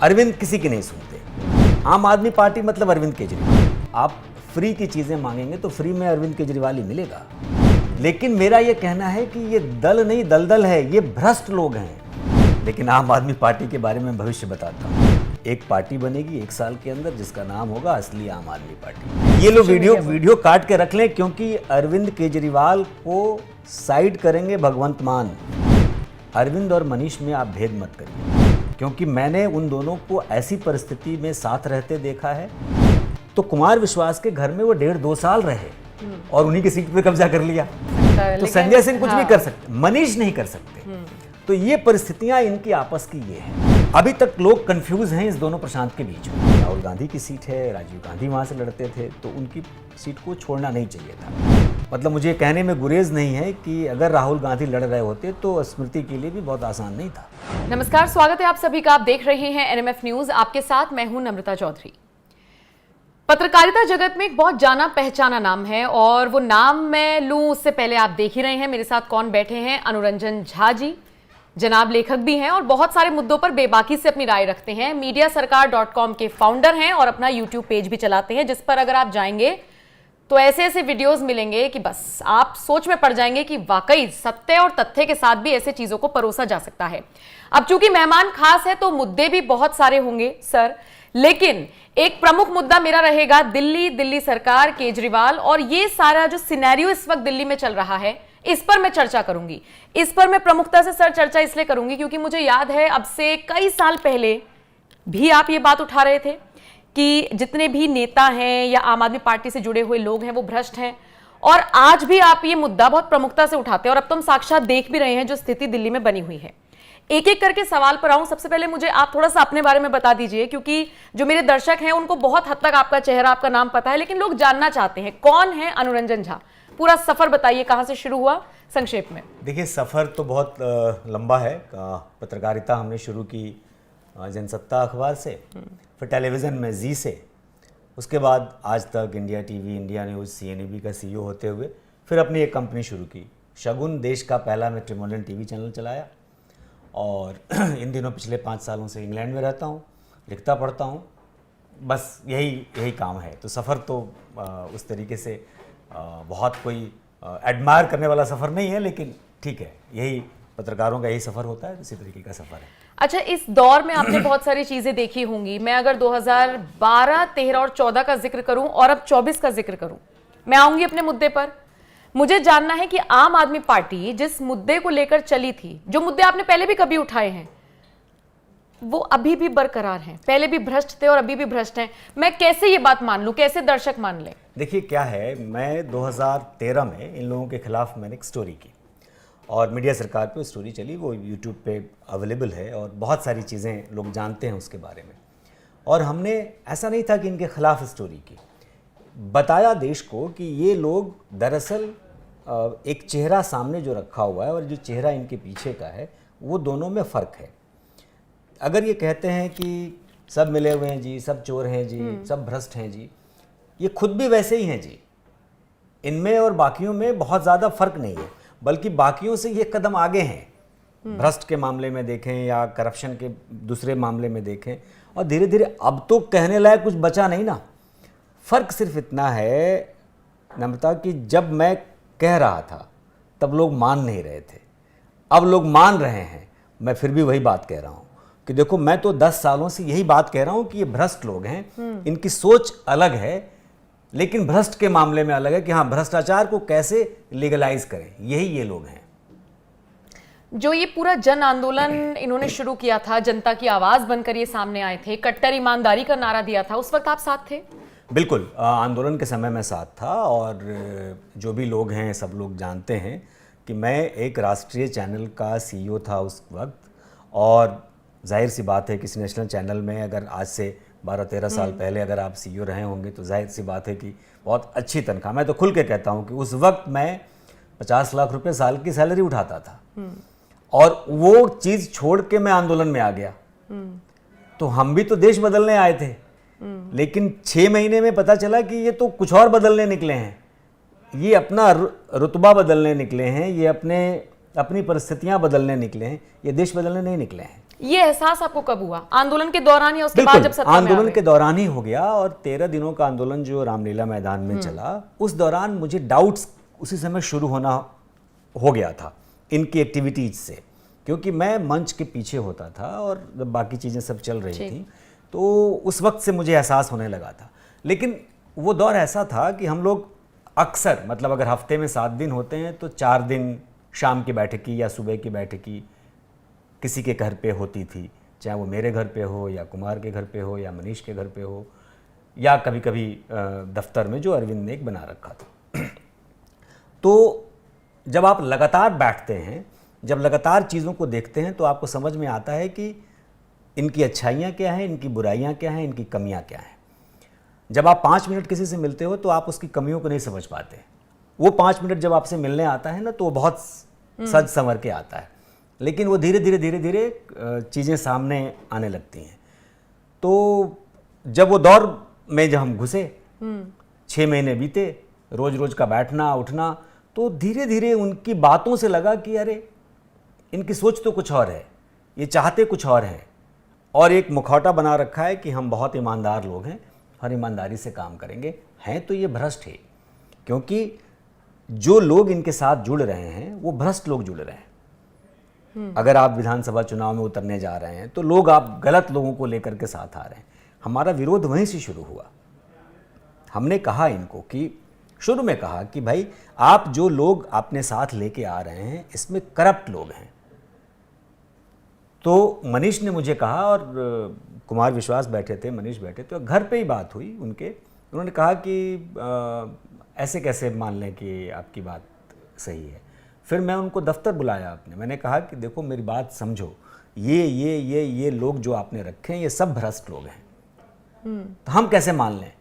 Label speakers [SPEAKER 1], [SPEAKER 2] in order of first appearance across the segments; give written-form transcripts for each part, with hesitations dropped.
[SPEAKER 1] अरविंद किसी की नहीं सुनते। आम आदमी पार्टी मतलब अरविंद केजरीवाल। आप फ्री की चीज़ें मांगेंगे तो फ्री में अरविंद केजरीवाल ही मिलेगा। लेकिन मेरा ये कहना है कि ये दल नहीं दलदल है, ये भ्रष्ट लोग हैं। लेकिन आम आदमी पार्टी के बारे में भविष्य बताता हूँ। एक पार्टी बनेगी 1 साल के अंदर जिसका नाम होगा असली आम आदमी पार्टी। ये लोग वीडियो काट के रख लें, क्योंकि अरविंद केजरीवाल को साइड करेंगे भगवंत मान। अरविंद और मनीष में आप भेद मत करिए, क्योंकि मैंने उन दोनों को ऐसी परिस्थिति में साथ रहते देखा है। तो कुमार विश्वास के घर में वो 1.5-2 साल रहे और उन्हीं की सीट पे कब्जा कर लिया। तो संजय सिंह कुछ भी कर सकते, मनीष नहीं कर सकते। तो ये परिस्थितियां इनकी आपस की ये है। अभी तक लोग कंफ्यूज हैं इस दोनों प्रशांत के बीच में। राहुल गांधी की सीट है, राजीव गांधी वहां से लड़ते थे, तो उनकी सीट को छोड़ना नहीं चाहिए था। मतलब मुझे कहने में गुरेज नहीं है कि अगर राहुल गांधी लड़ रहे होते तो स्मृति के लिए भी बहुत आसान नहीं था।
[SPEAKER 2] नमस्कार, स्वागत है आप सभी का। आप देख रहे हैं एनएमएफ न्यूज। आपके साथ मैं हूं नम्रता चौधरी। पत्रकारिता जगत में एक बहुत जाना पहचाना नाम है, और वो नाम मैं लूं उससे पहले आप देख ही रहे हैं मेरे साथ कौन बैठे हैं। अनुरंजन झा जी, जनाब लेखक भी हैं और बहुत सारे मुद्दों पर बेबाकी से अपनी राय रखते हैं। mediasarkar.com के फाउंडर हैं और अपना YouTube पेज भी चलाते हैं, जिस पर अगर आप जाएंगे तो ऐसे ऐसे वीडियोस मिलेंगे कि बस आप सोच में पड़ जाएंगे कि वाकई सत्य और तथ्य के साथ भी ऐसे चीजों को परोसा जा सकता है। अब चूंकि मेहमान खास है तो मुद्दे भी बहुत सारे होंगे सर, लेकिन एक प्रमुख मुद्दा मेरा रहेगा दिल्ली सरकार, केजरीवाल और ये सारा जो सिनेरियो इस वक्त दिल्ली में चल रहा है, इस पर मैं चर्चा करूंगी। इस पर मैं प्रमुखता से सर चर्चा इसलिए करूंगी क्योंकि मुझे याद है अब से कई साल पहले भी आप ये बात उठा रहे थे कि जितने भी नेता हैं या आम आदमी पार्टी से जुड़े हुए लोग हैं वो भ्रष्ट हैं, और आज भी आप ये मुद्दा बहुत प्रमुखता से उठाते हैं। और अब तो हम साक्षात देख भी रहे हैं जो स्थिति दिल्ली में बनी हुई है। एक एक करके सवाल पर आऊं। सबसे पहले मुझे आप थोड़ा सा अपने बारे में बता दीजिए, क्योंकि जो मेरे दर्शक हैं उनको बहुत हद तक आपका चेहरा, आपका नाम पता है, लेकिन लोग जानना चाहते हैं कौन है अनुरंजन झा। पूरा सफर बताइए, कहां से शुरू हुआ, संक्षेप में।
[SPEAKER 1] देखिए, सफ़र तो बहुत लंबा है। पत्रकारिता हमने शुरू की जनसत्ता अखबार से, फिर टेलीविज़न में जी से, उसके बाद आज तक India TV, India news, CNBC का CEO होते हुए फिर अपनी एक कंपनी शुरू की शगुन। देश का पहला मैट्रिमोनियल टीवी चैनल चलाया, और इन दिनों पिछले 5 सालों से इंग्लैंड में रहता हूँ, लिखता पढ़ता हूँ। बस यही काम है। तो सफ़र तो उस तरीके से बहुत कोई एडमायर करने वाला सफ़र नहीं है, लेकिन ठीक है, यही पत्रकारों का यही सफ़र होता है, इसी तरीके का सफ़र है।
[SPEAKER 2] अच्छा, इस दौर में आपने बहुत सारी चीजें देखी होंगी। मैं अगर 2012, 13 और 14 का जिक्र करूं और अब 24 का जिक्र करूं, मैं आऊंगी अपने मुद्दे पर। मुझे जानना है कि आम आदमी पार्टी जिस मुद्दे को लेकर चली थी, जो मुद्दे आपने पहले भी कभी उठाए हैं, वो अभी भी बरकरार हैं। पहले भी भ्रष्ट थे और अभी भी भ्रष्ट हैं। मैं कैसे ये बात मान लूं, कैसे दर्शक मान लें?
[SPEAKER 1] देखिए क्या है, मैं 2013 में इन लोगों के खिलाफ मैंने एक स्टोरी की, और मीडिया सरकार पे स्टोरी चली, वो यूट्यूब पे अवेलेबल है और बहुत सारी चीज़ें लोग जानते हैं उसके बारे में। और हमने ऐसा नहीं था कि इनके खिलाफ स्टोरी की, बताया देश को कि ये लोग दरअसल एक चेहरा सामने जो रखा हुआ है और जो चेहरा इनके पीछे का है, वो दोनों में फ़र्क है। अगर ये कहते हैं कि सब मिले हुए हैं जी, सब चोर हैं जी, सब भ्रष्ट हैं जी, ये खुद भी वैसे ही हैं जी। इनमें और बाकियों में बहुत ज़्यादा फर्क नहीं है, बल्कि बाकियों से ये कदम आगे हैं। भ्रष्ट के मामले में देखें या करप्शन के दूसरे मामले में देखें, और धीरे धीरे अब तो कहने लायक कुछ बचा नहीं ना। फ़र्क सिर्फ इतना है नम्रता कि जब मैं कह रहा था तब लोग मान नहीं रहे थे, अब लोग मान रहे हैं। मैं फिर भी वही बात कह रहा हूँ कि देखो, मैं तो 10 सालों से यही बात कह रहा हूँ कि ये भ्रष्ट लोग हैं, इनकी सोच अलग है, लेकिन भ्रष्ट के मामले में अलग है कि हाँ, भ्रष्टाचार को कैसे लीगलाइज करें, यही ये लोग हैं।
[SPEAKER 2] जो ये पूरा जन आंदोलन इन्होंने शुरू किया था, जनता की आवाज बनकर ये सामने आए थे, कट्टर ईमानदारी का नारा दिया था, उस वक्त आप साथ थे?
[SPEAKER 1] बिल्कुल, आंदोलन के समय मैं साथ था, और जो भी लोग हैं सब लोग जानते हैं कि मैं एक राष्ट्रीय चैनल का CEO था उस वक्त। और जाहिर सी बात है, किसी नेशनल चैनल में अगर आज से 12-13 साल पहले अगर आप CEO रहे होंगे तो जाहिर सी बात है कि बहुत अच्छी तनख्वाह, मैं तो खुल के कहता हूँ कि उस वक्त मैं 50 लाख रुपए साल की सैलरी उठाता था, और वो चीज़ छोड़ के मैं आंदोलन में आ गया। तो हम भी तो देश बदलने आए थे, लेकिन 6 महीने में पता चला कि ये तो कुछ और बदलने निकले हैं, ये अपना रुतबा बदलने निकले हैं, ये अपनी परिस्थितियां बदलने निकले हैं, ये देश बदलने नहीं निकले हैं।
[SPEAKER 2] ये एहसास आपको कब हुआ? आंदोलन के दौरान या उसके बाद जब सत्ता में आ गए?
[SPEAKER 1] आंदोलन के दौरान ही हो गया, और 13 दिनों का आंदोलन जो रामलीला मैदान में चला, उस दौरान मुझे डाउट्स उसी समय शुरू हो गया था इनकी एक्टिविटीज से, क्योंकि मैं मंच के पीछे होता था और बाकी चीज़ें सब चल रही थी, तो उस वक्त से मुझे एहसास होने लगा था। लेकिन वो दौर ऐसा था कि हम लोग अक्सर, मतलब अगर हफ्ते में 7 दिन होते हैं तो 4 दिन शाम की बैठकी या सुबह की बैठकी किसी के घर पे होती थी, चाहे वो मेरे घर पे हो या कुमार के घर पे हो या मनीष के घर पे हो, या कभी कभी दफ्तर में जो अरविंद ने एक बना रखा था। तो जब आप लगातार बैठते हैं, जब लगातार चीज़ों को देखते हैं, तो आपको समझ में आता है कि इनकी अच्छाइयाँ क्या हैं, इनकी बुराइयाँ क्या हैं, इनकी कमियाँ क्या हैं। जब आप 5 मिनट किसी से मिलते हो तो आप उसकी कमियों को नहीं समझ पाते। वो 5 मिनट जब आपसे मिलने आता है ना, तो वो बहुत सज संवर के आता है, लेकिन वो धीरे धीरे चीज़ें सामने आने लगती हैं। तो जब वो दौर में जब हम घुसे, 6 महीने बीते, रोज रोज का बैठना उठना, तो धीरे धीरे उनकी बातों से लगा कि अरे इनकी सोच तो कुछ और है, ये चाहते कुछ और हैं, और एक मुखौटा बना रखा है कि हम बहुत ईमानदार लोग हैं और ईमानदारी से काम करेंगे। हैं तो ये भ्रष्ट है, क्योंकि जो लोग इनके साथ जुड़ रहे हैं वो भ्रष्ट लोग जुड़ रहे हैं। अगर आप विधानसभा चुनाव में उतरने जा रहे हैं तो लोग, आप गलत लोगों को लेकर के साथ आ रहे हैं। हमारा विरोध वहीं से शुरू हुआ। हमने कहा इनको कि शुरू में कहा कि भाई, आप जो लोग अपने साथ लेके आ रहे हैं इसमें करप्ट लोग हैं। तो मनीष ने मुझे कहा, और कुमार विश्वास बैठे थे, मनीष बैठे थे, घर पे ही बात हुई उनके। उन्होंने कहा कि ऐसे कैसे मान लें कि आपकी बात सही है। फिर मैं उनको दफ्तर बुलाया अपने, मैंने कहा कि देखो मेरी बात समझो, ये लोग जो आपने रखे हैं ये सब भ्रष्ट लोग हैं, तो हम कैसे मान लें।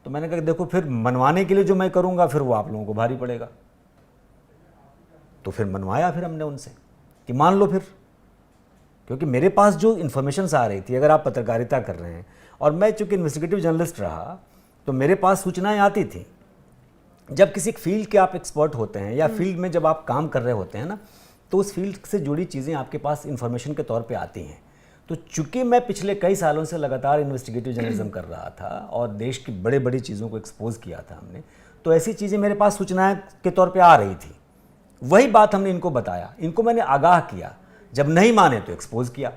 [SPEAKER 1] तो मैंने कहा देखो, फिर मनवाने के लिए जो मैं करूंगा फिर वो आप लोगों को भारी पड़ेगा। तो फिर मनवाया फिर हमने उनसे कि मान लो फिर, क्योंकि मेरे पास जो इन्फॉर्मेशन आ रही थी, अगर आप पत्रकारिता कर रहे हैं और मैं चूंकि इन्वेस्टिगेटिव जर्नलिस्ट रहा, तो मेरे पास सूचनाएं आती थी। जब किसी फील्ड के आप एक्सपर्ट होते हैं या फील्ड में जब आप काम कर रहे होते हैं ना, तो उस फील्ड से जुड़ी चीज़ें आपके पास इन्फॉर्मेशन के तौर पे आती हैं। तो चूंकि मैं पिछले कई सालों से लगातार इन्वेस्टिगेटिव जर्नलिज्म कर रहा था और देश की बड़े बड़ी चीज़ों को एक्सपोज किया था हमने, तो ऐसी चीज़ें मेरे पास सूचनाएं के तौर पे आ रही थी। वही बात हमने इनको बताया, इनको मैंने आगाह किया, जब नहीं माने तो एक्सपोज किया।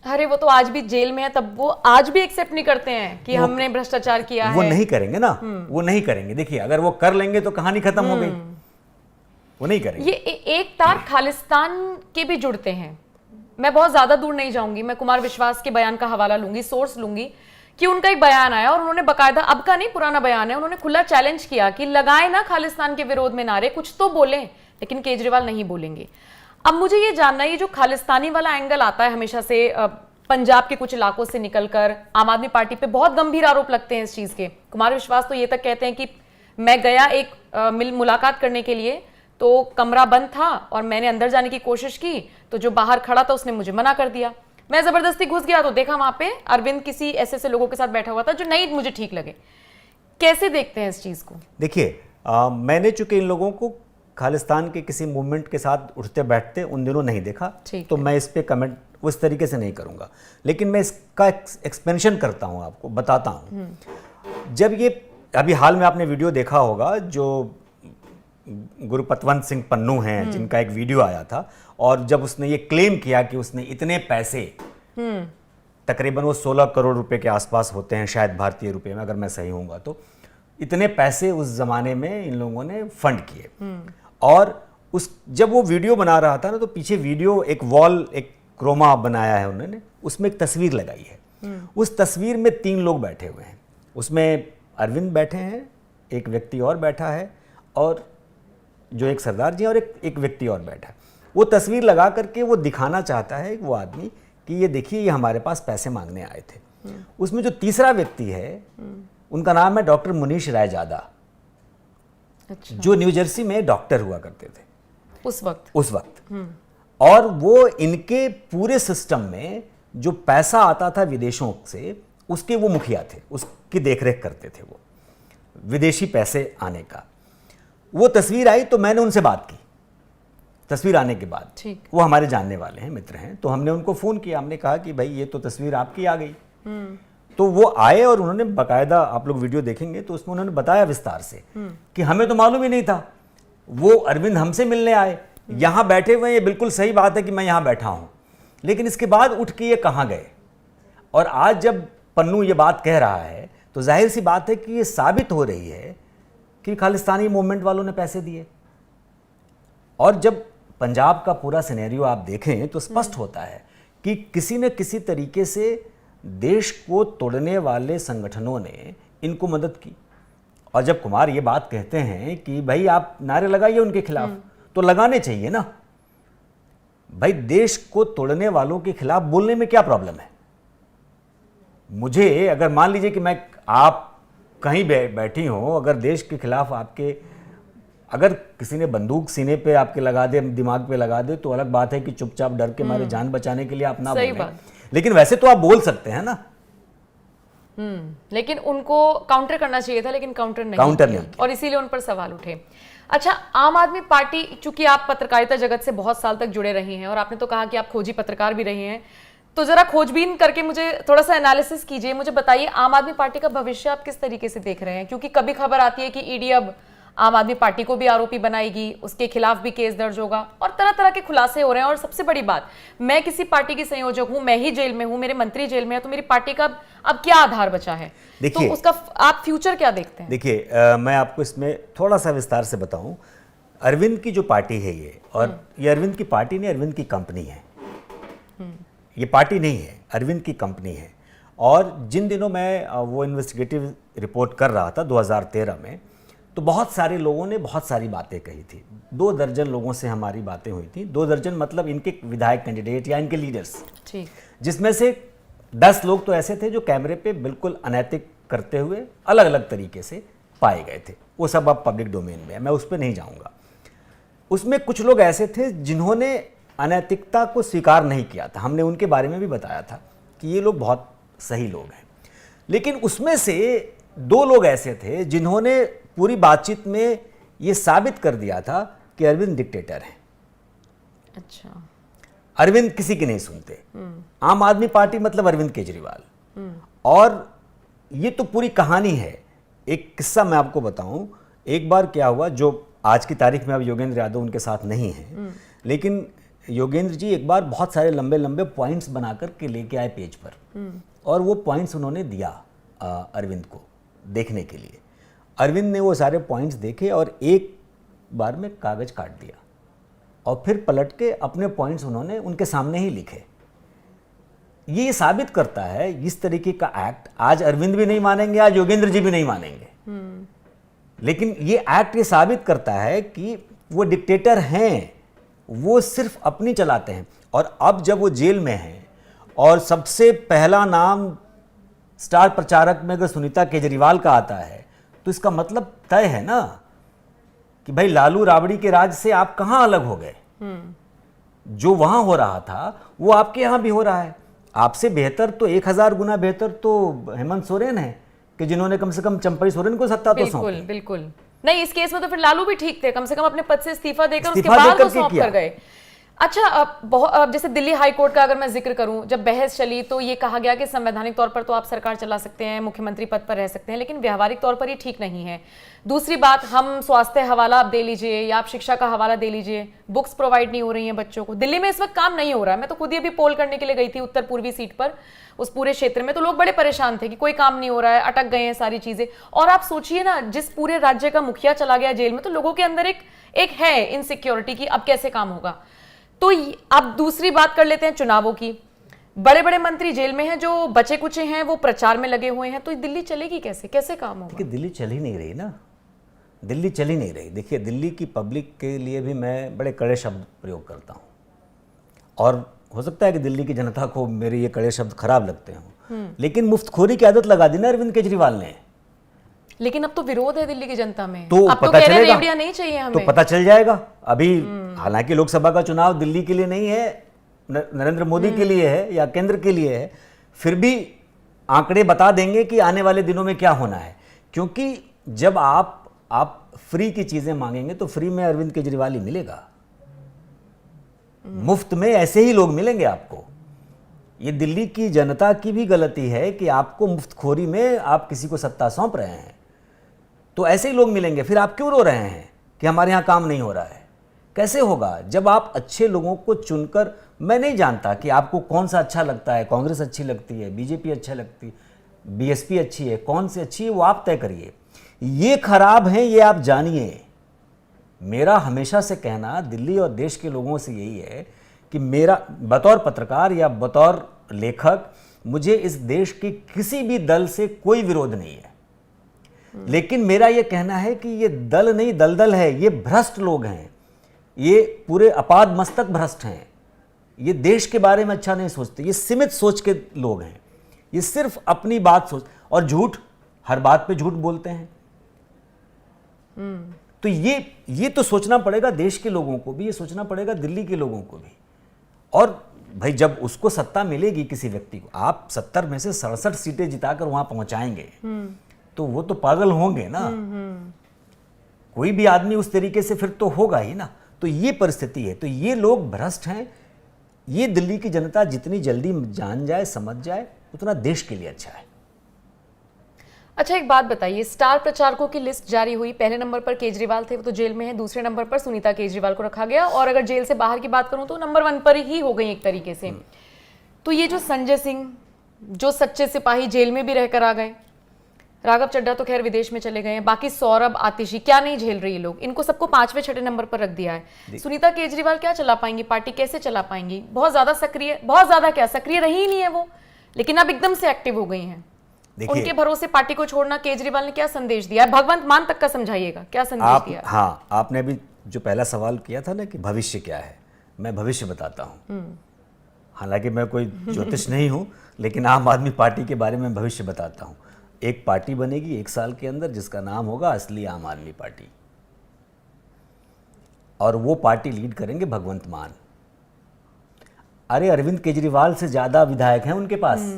[SPEAKER 2] अरे वो तो आज भी जेल में है, तब वो आज भी एक्सेप्ट नहीं करते हैं कि हमने भ्रष्टाचार किया है।
[SPEAKER 1] वो नहीं करेंगे ना, वो नहीं करेंगे। देखिए, अगर वो कर लेंगे तो कहानी खत्म हो गई, वो नहीं करेंगे।
[SPEAKER 2] ये एक तार खालिस्तान के भी जुड़ते हैं। मैं बहुत ज्यादा दूर नहीं जाऊंगी, मैं कुमार विश्वास के बयान का हवाला लूंगी, सोर्स लूंगी, कि उनका एक बयान आया और उन्होंने बकायदा, अब का नहीं पुराना बयान है, उन्होंने खुला चैलेंज किया कि लगाए ना खालिस्तान के विरोध में नारे, कुछ तो बोलें, लेकिन केजरीवाल नहीं बोलेंगे। अब मुझे ये जानना है, ये जो खालिस्तानी वाला एंगल आता है हमेशा से, पंजाब के कुछ इलाकों से निकलकर आम आदमी पार्टी पे बहुत गंभीर आरोप लगते हैं इस चीज के। कुमार विश्वास तो ये तक कहते हैं कि मैं गया एक मुलाकात करने के लिए, तो कमरा बंद था और मैंने अंदर जाने की कोशिश की, तो जो बाहर खड़ा था उसने मुझे मना कर दिया। मैं जबरदस्ती घुस गया तो देखा वहां पे अरविंद किसी ऐसे लोगों के साथ बैठा हुआ था जो नहीं मुझे ठीक लगे। कैसे देखते हैं इस चीज को?
[SPEAKER 1] देखिए, मैंने चूंकि इन लोगों को खालिस्तान के किसी मूवमेंट के साथ उठते बैठते उन दिनों नहीं देखा, तो मैं इस पे कमेंट उस तरीके से नहीं करूंगा। लेकिन मैं इसका एक्सपेंशन करता हूं, आपको बताता हूं। जब ये अभी हाल में आपने वीडियो देखा होगा, जो गुरुपतवंत सिंह पन्नू हैं, जिनका एक वीडियो आया था, और जब उसने ये क्लेम किया कि उसने इतने पैसे, तकरीबन वो 16 करोड़ रुपए के आसपास होते हैं शायद भारतीय रुपए में, अगर मैं सही हूँगा, तो इतने पैसे उस जमाने में इन लोगों ने फंड किए। और जब वो वीडियो बना रहा था ना, तो पीछे वीडियो एक वॉल, एक क्रोमा बनाया है उन्होंने, उसमें एक तस्वीर लगाई है। उस तस्वीर में 3 लोग बैठे हुए हैं, उसमें अरविंद बैठे हैं, एक व्यक्ति और बैठा है, और जो एक सरदार जी और एक व्यक्ति और बैठा है। वो तस्वीर लगा करके वो दिखाना चाहता है वो आदमी कि ये देखिए, ये हमारे पास पैसे मांगने आए थे। उसमें जो तीसरा व्यक्ति है, उनका नाम है डॉक्टर मुनीश रायजादा। अच्छा। जो न्यू जर्सी में डॉक्टर हुआ करते थे
[SPEAKER 2] उस वक्त।
[SPEAKER 1] और वो इनके पूरे सिस्टम में जो पैसा आता था विदेशों से, उसके वो मुखिया थे, उसकी देखरेख करते थे वो, विदेशी पैसे आने का। वो तस्वीर आई तो मैंने उनसे बात की, तस्वीर आने के बाद।
[SPEAKER 2] ठीक।
[SPEAKER 1] वो हमारे जानने वाले हैं, मित्र हैं, तो हमने उनको फ़ोन किया, हमने कहा कि भाई ये तो तस्वीर आपकी आ गई। तो वो आए और उन्होंने बाकायदा, आप लोग वीडियो देखेंगे तो उसमें उन्होंने बताया विस्तार से कि हमें तो मालूम ही नहीं था। वो अरविंद हमसे मिलने आए, यहाँ बैठे हुए हैं, ये बिल्कुल सही बात है कि मैं यहाँ बैठा हूँ, लेकिन इसके बाद उठ के ये कहाँ गए। और आज जब पन्नू ये बात कह रहा है तो जाहिर सी बात है कि ये साबित हो रही है कि खालिस्तानी मूवमेंट वालों ने पैसे दिए। और जब पंजाब का पूरा सिनेरियो आप देखें तो स्पष्ट होता है कि किसी न किसी तरीके से देश को तोड़ने वाले संगठनों ने इनको मदद की। और जब कुमार ये बात कहते हैं कि भाई आप नारे लगाइए उनके खिलाफ, तो लगाने चाहिए ना भाई। देश को तोड़ने वालों के खिलाफ बोलने में क्या प्रॉब्लम है? मुझे अगर मान लीजिए कि मैं, आप कहीं बैठी हो, अगर देश के खिलाफ आपके, अगर किसी ने बंदूक सीने पे आपके लगा दे, दिमाग पे लगा दे, तो अलग बात है कि चुपचाप डर के मारे जान बचाने के लिए आप ना बोलें, लेकिन वैसे तो आप बोल सकते हैं ना।
[SPEAKER 2] लेकिन उनको काउंटर करना चाहिए था, लेकिन काउंटर नहीं
[SPEAKER 1] किया।
[SPEAKER 2] और इसीलिए उन पर सवाल उठे। अच्छा, आम आदमी पार्टी, चूंकि आप पत्रकारिता जगत से बहुत साल तक जुड़े रहे हैं और आपने तो कहा कि आप खोजी पत्रकार भी रहे हैं, तो जरा खोजबीन करके मुझे थोड़ा सा एनालिसिस कीजिए, मुझे बताइए आम आदमी पार्टी का भविष्य आप किस तरीके से देख रहे हैं? क्योंकि कभी खबर आती है कि ईडी अब आम आदमी पार्टी को भी आरोपी बनाएगी, उसके खिलाफ भी केस दर्ज होगा और तरह तरह के खुलासे हो रहे हैं। और सबसे बड़ी बात, मैं किसी पार्टी की संयोजक हूं, मैं ही जेल में हूं, मेरे मंत्री जेल में है, तो मेरी पार्टी का अब क्या आधार बचा है? तो उसका आप फ्यूचर क्या देखते हैं?
[SPEAKER 1] देखिए, मैं आपको इसमें थोड़ा सा विस्तार से बताऊं। अरविंद की जो पार्टी है ये, और ये अरविंद की पार्टी नहीं, अरविंद की कंपनी है। ये पार्टी नहीं है, अरविंद की कंपनी है। और जिन दिनों मैं वो इन्वेस्टिगेटिव रिपोर्ट कर रहा था 2013 में, तो बहुत सारे लोगों ने बहुत सारी बातें कही थी। 2 दर्जन लोगों से हमारी बातें हुई थी। 2 दर्जन मतलब इनके विधायक कैंडिडेट या इनके लीडर्स,
[SPEAKER 2] ठीक,
[SPEAKER 1] जिसमें से 10 लोग तो ऐसे थे जो कैमरे पे बिल्कुल अनैतिक करते हुए अलग अलग तरीके से पाए गए थे। वो सब अब पब्लिक डोमेन में है, मैं उस पर नहीं जाऊँगा। उसमें कुछ लोग ऐसे थे जिन्होंने अनैतिकता को स्वीकार नहीं किया था। हमने उनके बारे में भी बताया था कि ये लोग बहुत सही लोग हैं। लेकिन उसमें से 2 लोग ऐसे थे जिन्होंने पूरी बातचीत में ये साबित कर दिया था कि अरविंद डिक्टेटर है।
[SPEAKER 2] अच्छा,
[SPEAKER 1] अरविंद किसी की नहीं सुनते। आम आदमी पार्टी मतलब अरविंद केजरीवाल। और ये तो पूरी कहानी है। एक किस्सा मैं आपको बताऊं। एक बार क्या हुआ, जो आज की तारीख में अब योगेंद्र यादव उनके साथ नहीं है, लेकिन योगेंद्र जी एक बार बहुत सारे लंबे लंबे पॉइंट्स बनाकर के लेके आए पेज पर, और वो पॉइंट्स उन्होंने दिया अरविंद को देखने के लिए। अरविंद ने वो सारे पॉइंट्स देखे और एक बार में कागज काट दिया और फिर पलट के अपने पॉइंट्स उन्होंने उनके सामने ही लिखे। ये साबित करता है इस तरीके का एक्ट आज अरविंद भी नहीं मानेंगे, आज योगेंद्र जी भी नहीं मानेंगे, लेकिन ये एक्ट ये साबित करता है कि वो डिक्टेटर हैं, वो सिर्फ अपनी चलाते हैं। और अब जब वो जेल में हैं और सबसे पहला नाम स्टार प्रचारक में अगर सुनीता केजरीवाल का आता है, तो इसका मतलब तय है ना कि भाई लालू राबड़ी के राज से आप कहां अलग हो गए। जो वहां हो रहा था वो आपके यहां भी हो रहा है। आपसे बेहतर तो 1000 गुना बेहतर तो हेमंत सोरेन है कि जिन्होंने कम से कम चंपई सोरेन को सत्ता तो सौंपी।
[SPEAKER 2] बिल्कुल नहीं, इस केस में तो फिर लालू भी ठीक थे, कम से कम अपने पद से इस्तीफा देकर उसके बाद तो सौंप कर गए। अच्छा, अब जैसे दिल्ली हाई कोर्ट का अगर मैं जिक्र करूं, जब बहस चली तो ये कहा गया कि संवैधानिक तौर पर तो आप सरकार चला सकते हैं, मुख्यमंत्री पद पर रह सकते हैं, लेकिन व्यवहारिक तौर पर ये ठीक नहीं है। दूसरी बात, हम स्वास्थ्य हवाला आप दे लीजिए या आप शिक्षा का हवाला दे लीजिए, बुक्स प्रोवाइड नहीं हो रही हैं बच्चों को। दिल्ली में इस वक्त काम नहीं हो रहा है। मैं तो खुद ही अभी पोल करने के लिए गई थी उत्तर पूर्वी सीट पर, उस पूरे क्षेत्र में तो लोग बड़े परेशान थे कि कोई काम नहीं हो रहा है, अटक गए हैं सारी चीजें। और आप सोचिए ना, जिस पूरे राज्य का मुखिया चला गया जेल में, तो लोगों के अंदर एक है इनसिक्योरिटी की अब कैसे काम होगा। तो अब दूसरी बात कर लेते हैं चुनावों की। बड़े बड़े मंत्री जेल में हैं, जो बचे कुचे हैं वो प्रचार में लगे हुए हैं, तो दिल्ली चलेगी कैसे, कैसे काम होगा?
[SPEAKER 1] देखिए, दिल्ली चल ही नहीं रही ना, दिल्ली चल ही नहीं रही। देखिए, दिल्ली की पब्लिक के लिए भी मैं बड़े कड़े शब्द प्रयोग करता हूँ, और हो सकता है कि दिल्ली की जनता को मेरे ये कड़े शब्द खराब लगते हों, लेकिन मुफ्तखोरी की आदत लगा दी ना अरविंद केजरीवाल ने।
[SPEAKER 2] लेकिन अब तो विरोध है दिल्ली की जनता में,
[SPEAKER 1] तो
[SPEAKER 2] अब
[SPEAKER 1] पता
[SPEAKER 2] तो
[SPEAKER 1] चलेगा,
[SPEAKER 2] रेवड़ियां नहीं चाहिए हमें।
[SPEAKER 1] तो पता चल जाएगा अभी। हालांकि लोकसभा का चुनाव दिल्ली के लिए नहीं है, नरेंद्र मोदी के लिए है या केंद्र के लिए है, फिर भी आंकड़े बता देंगे कि आने वाले दिनों में क्या होना है। क्योंकि जब आप फ्री की चीजें मांगेंगे तो फ्री में अरविंद केजरीवाल ही मिलेगा। मुफ्त में ऐसे ही लोग मिलेंगे आपको। ये दिल्ली की जनता की भी गलती है कि आपको मुफ्तखोरी में आप किसी को सत्ता सौंप रहे हैं, तो ऐसे ही लोग मिलेंगे। फिर आप क्यों रो रहे हैं कि हमारे यहाँ काम नहीं हो रहा है? कैसे होगा जब आप अच्छे लोगों को चुनकर, मैं नहीं जानता कि आपको कौन सा अच्छा लगता है, कांग्रेस अच्छी लगती है, बीजेपी अच्छा लगती है, बीएसपी अच्छी है, कौन सी अच्छी है वो आप तय करिए। ये खराब है ये आप जानिए। मेरा हमेशा से कहना दिल्ली और देश के लोगों से यही है कि मेरा बतौर पत्रकार या बतौर लेखक, मुझे इस देश के किसी भी दल से कोई विरोध नहीं है, लेकिन मेरा यह कहना है कि ये दल नहीं दलदल है, ये भ्रष्ट लोग हैं, ये पूरे अपाद मस्तक भ्रष्ट हैं, ये देश के बारे में अच्छा नहीं सोचते, ये सीमित सोच के लोग हैं, ये सिर्फ अपनी बात सोच और झूठ, हर बात पे झूठ बोलते हैं। तो ये तो सोचना पड़ेगा देश के लोगों को भी, ये सोचना पड़ेगा दिल्ली के लोगों को भी। और भाई जब उसको सत्ता मिलेगी किसी व्यक्ति को, आप 70 में से 67 सीटें जिताकर वहां पहुंचाएंगे तो वो तो पागल होंगे ना। कोई भी आदमी उस तरीके से फिर तो होगा ही ना। तो ये परिस्थिति है। तो ये लोग भ्रष्ट हैं। ये दिल्ली की जनता जितनी जल्दी जान जाए, समझ जाए, उतना देश के लिए अच्छा है।
[SPEAKER 2] अच्छा, एक बात बताइए, स्टार प्रचारकों की लिस्ट जारी हुई। पहले नंबर पर केजरीवाल थे, वो तो जेल में है। दूसरे नंबर पर सुनीता केजरीवाल को रखा गया, और अगर जेल से बाहर की बात करूं तो नंबर 1 पर ही हो गई एक तरीके से। तो ये जो संजय सिंह, जो सच्चे सिपाही, जेल में भी रहकर आ गए। राघव चड्ढा तो खैर विदेश में चले गए हैं। बाकी सौरभ, आतिशी, क्या नहीं झेल रही लोग, इनको सबको 5वें 6ठे नंबर पर रख दिया है। सुनीता केजरीवाल क्या चला पाएंगी, पार्टी कैसे चला पाएंगी? बहुत ज्यादा सक्रिय, बहुत ज्यादा क्या, सक्रिय रही ही नहीं है वो, लेकिन अब एकदम से एक्टिव हो गई हैं। उनके भरोसे पार्टी को छोड़ना, केजरीवाल ने क्या संदेश दिया? भगवंत मान तक का समझाइएगा, क्या संदेश दिया?
[SPEAKER 1] हाँ, आपने अभी जो पहला सवाल किया था ना कि भविष्य क्या है, मैं भविष्य बताता हूँ। हालांकि मैं कोई ज्योतिष नहीं हूँ, लेकिन आम आदमी पार्टी के बारे में भविष्य बताता हूँ। एक पार्टी बनेगी 1 साल के अंदर जिसका नाम होगा असली आम आदमी पार्टी, और वो पार्टी लीड करेंगे भगवंत मान। अरे अरविंद केजरीवाल से ज्यादा विधायक हैं उनके पास।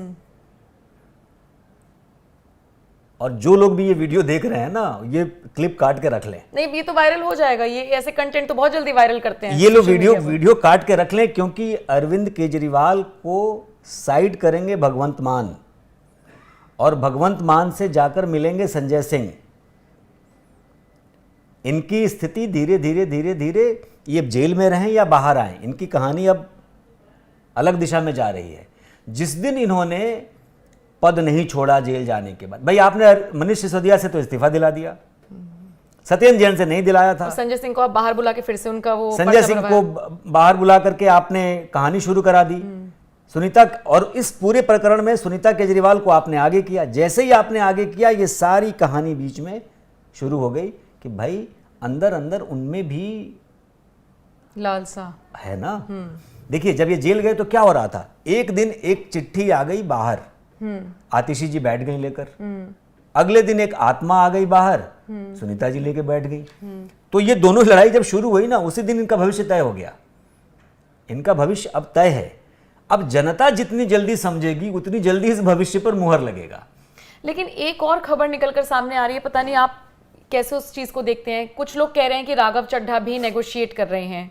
[SPEAKER 1] और जो लोग भी ये वीडियो देख रहे हैं ना, ये क्लिप काट के रख लें।
[SPEAKER 2] नहीं, ये तो वायरल हो जाएगा। ये ऐसे कंटेंट तो बहुत जल्दी वायरल करते हैं।
[SPEAKER 1] ये लोग वीडियो काट के रख लें, क्योंकि अरविंद केजरीवाल को साइड करेंगे भगवंत मान, और भगवंत मान से जाकर मिलेंगे संजय सिंह। इनकी स्थिति धीरे धीरे धीरे धीरे, ये जेल में रहें या बाहर आए, इनकी कहानी अब अलग दिशा में जा रही है। जिस दिन इन्होंने पद नहीं छोड़ा जेल जाने के बाद, भाई आपने मनीष सिसोदिया से तो इस्तीफा दिला दिया, सत्येंद्र जैन से नहीं दिलाया था।
[SPEAKER 2] संजय सिंह को आप बाहर बुला के फिर से उनका वो
[SPEAKER 1] संजय सिंह को बाहर बुला करके आपने कहानी शुरू करा दी। सुनीता, और इस पूरे प्रकरण में सुनीता केजरीवाल को आपने आगे किया। जैसे ही आपने आगे किया, ये सारी कहानी बीच में शुरू हो गई कि भाई अंदर अंदर उनमें भी
[SPEAKER 2] लालसा
[SPEAKER 1] है ना। देखिए, जब ये जेल गए तो क्या हो रहा था, एक दिन एक चिट्ठी आ गई बाहर, आतिशी जी बैठ गई लेकर। अगले दिन एक आत्मा आ गई बाहर, सुनीता जी लेके बैठ गई। तो ये दोनों लड़ाई जब शुरू हुई ना, उसी दिन इनका भविष्य तय हो गया। इनका भविष्य अब तय है। अब जनता जितनी जल्दी समझेगी, उतनी जल्दी इस भविष्य पर मुहर लगेगा।
[SPEAKER 2] लेकिन एक और खबर निकलकर सामने आ रही है, पता नहीं आप कैसे उस चीज को देखते हैं। कुछ लोग कह रहे हैं कि राघव चड्ढा भी नेगोशिएट कर रहे हैं,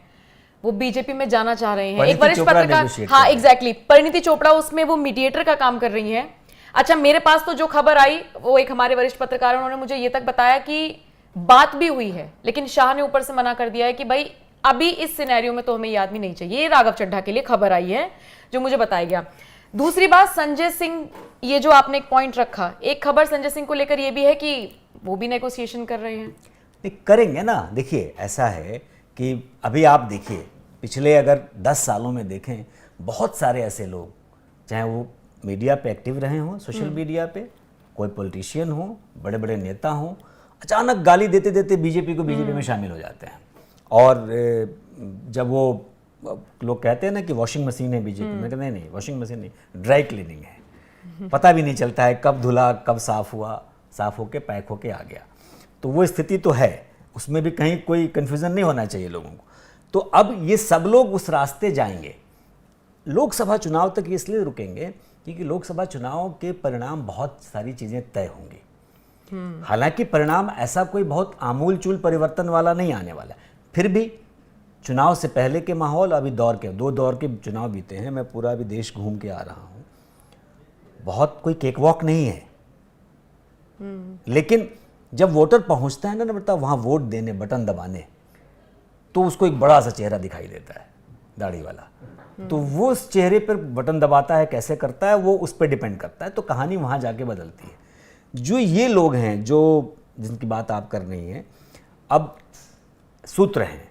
[SPEAKER 2] वो बीजेपी में जाना चाह रहे हैं। एक वरिष्ठ पत्रकार, हाँ एग्जैक्टली, परिणीति चोपड़ा उसमें वो मीडिएटर का काम कर रही है। अच्छा, मेरे पास तो जो खबर आई, वो एक हमारे वरिष्ठ पत्रकार, उन्होंने मुझे ये तक बताया कि बात भी हुई है, लेकिन शाह ने ऊपर से मना कर दिया है कि भाई अभी इस सिनेरियो में तो हमें ये आदमी नहीं चाहिए। ये राघव चड्ढा के लिए खबर आई है जो मुझे बताया गया। दूसरी बात, संजय सिंह, ये जो आपने एक पॉइंट रखा, एक खबर संजय सिंह को लेकर ये भी है कि वो भी नेगोशिएशन कर रहे हैं।
[SPEAKER 1] करेंगे ना। देखिए, ऐसा है कि अभी आप देखिए, पिछले अगर 10 सालों में देखें, बहुत सारे ऐसे लोग, चाहे वो मीडिया पे एक्टिव रहे हों, सोशल मीडिया पे, कोई पॉलिटिशियन हो, बड़े बड़े नेता हों, अचानक गाली देते देते बीजेपी में शामिल हो जाते हैं। और जब वो लोग कहते हैं ना कि वॉशिंग मशीन है बीजेपी में, कहते नहीं, वॉशिंग मशीन नहीं, ड्राई क्लीनिंग है। पता भी नहीं चलता है कब धुला, कब साफ हुआ, साफ होके पैक होके आ गया। तो वो स्थिति तो है, उसमें भी कहीं कोई कन्फ्यूज़न नहीं होना चाहिए लोगों को। तो अब ये सब लोग उस रास्ते जाएंगे। लोकसभा चुनाव तक इसलिए रुकेंगे क्योंकि लोकसभा चुनाव के परिणाम, बहुत सारी चीज़ें तय होंगी। हालांकि परिणाम ऐसा कोई बहुत आमूल चूल परिवर्तन वाला नहीं आने वाला, फिर भी चुनाव से पहले के माहौल, अभी दौर के 2 दौर के चुनाव बीते हैं, मैं पूरा अभी देश घूम के आ रहा हूँ, बहुत कोई केक वॉक नहीं है। लेकिन जब वोटर पहुंचता है ना नम्रता, वहाँ वोट देने, बटन दबाने, तो उसको एक बड़ा सा चेहरा दिखाई देता है, दाढ़ी वाला। तो वो उस चेहरे पर बटन दबाता है, कैसे करता है, वो उस पर डिपेंड करता है। तो कहानी वहाँ जाके बदलती है। जो ये लोग हैं जो जिनकी बात आप कर रही हैं, अब सूत्र हैं,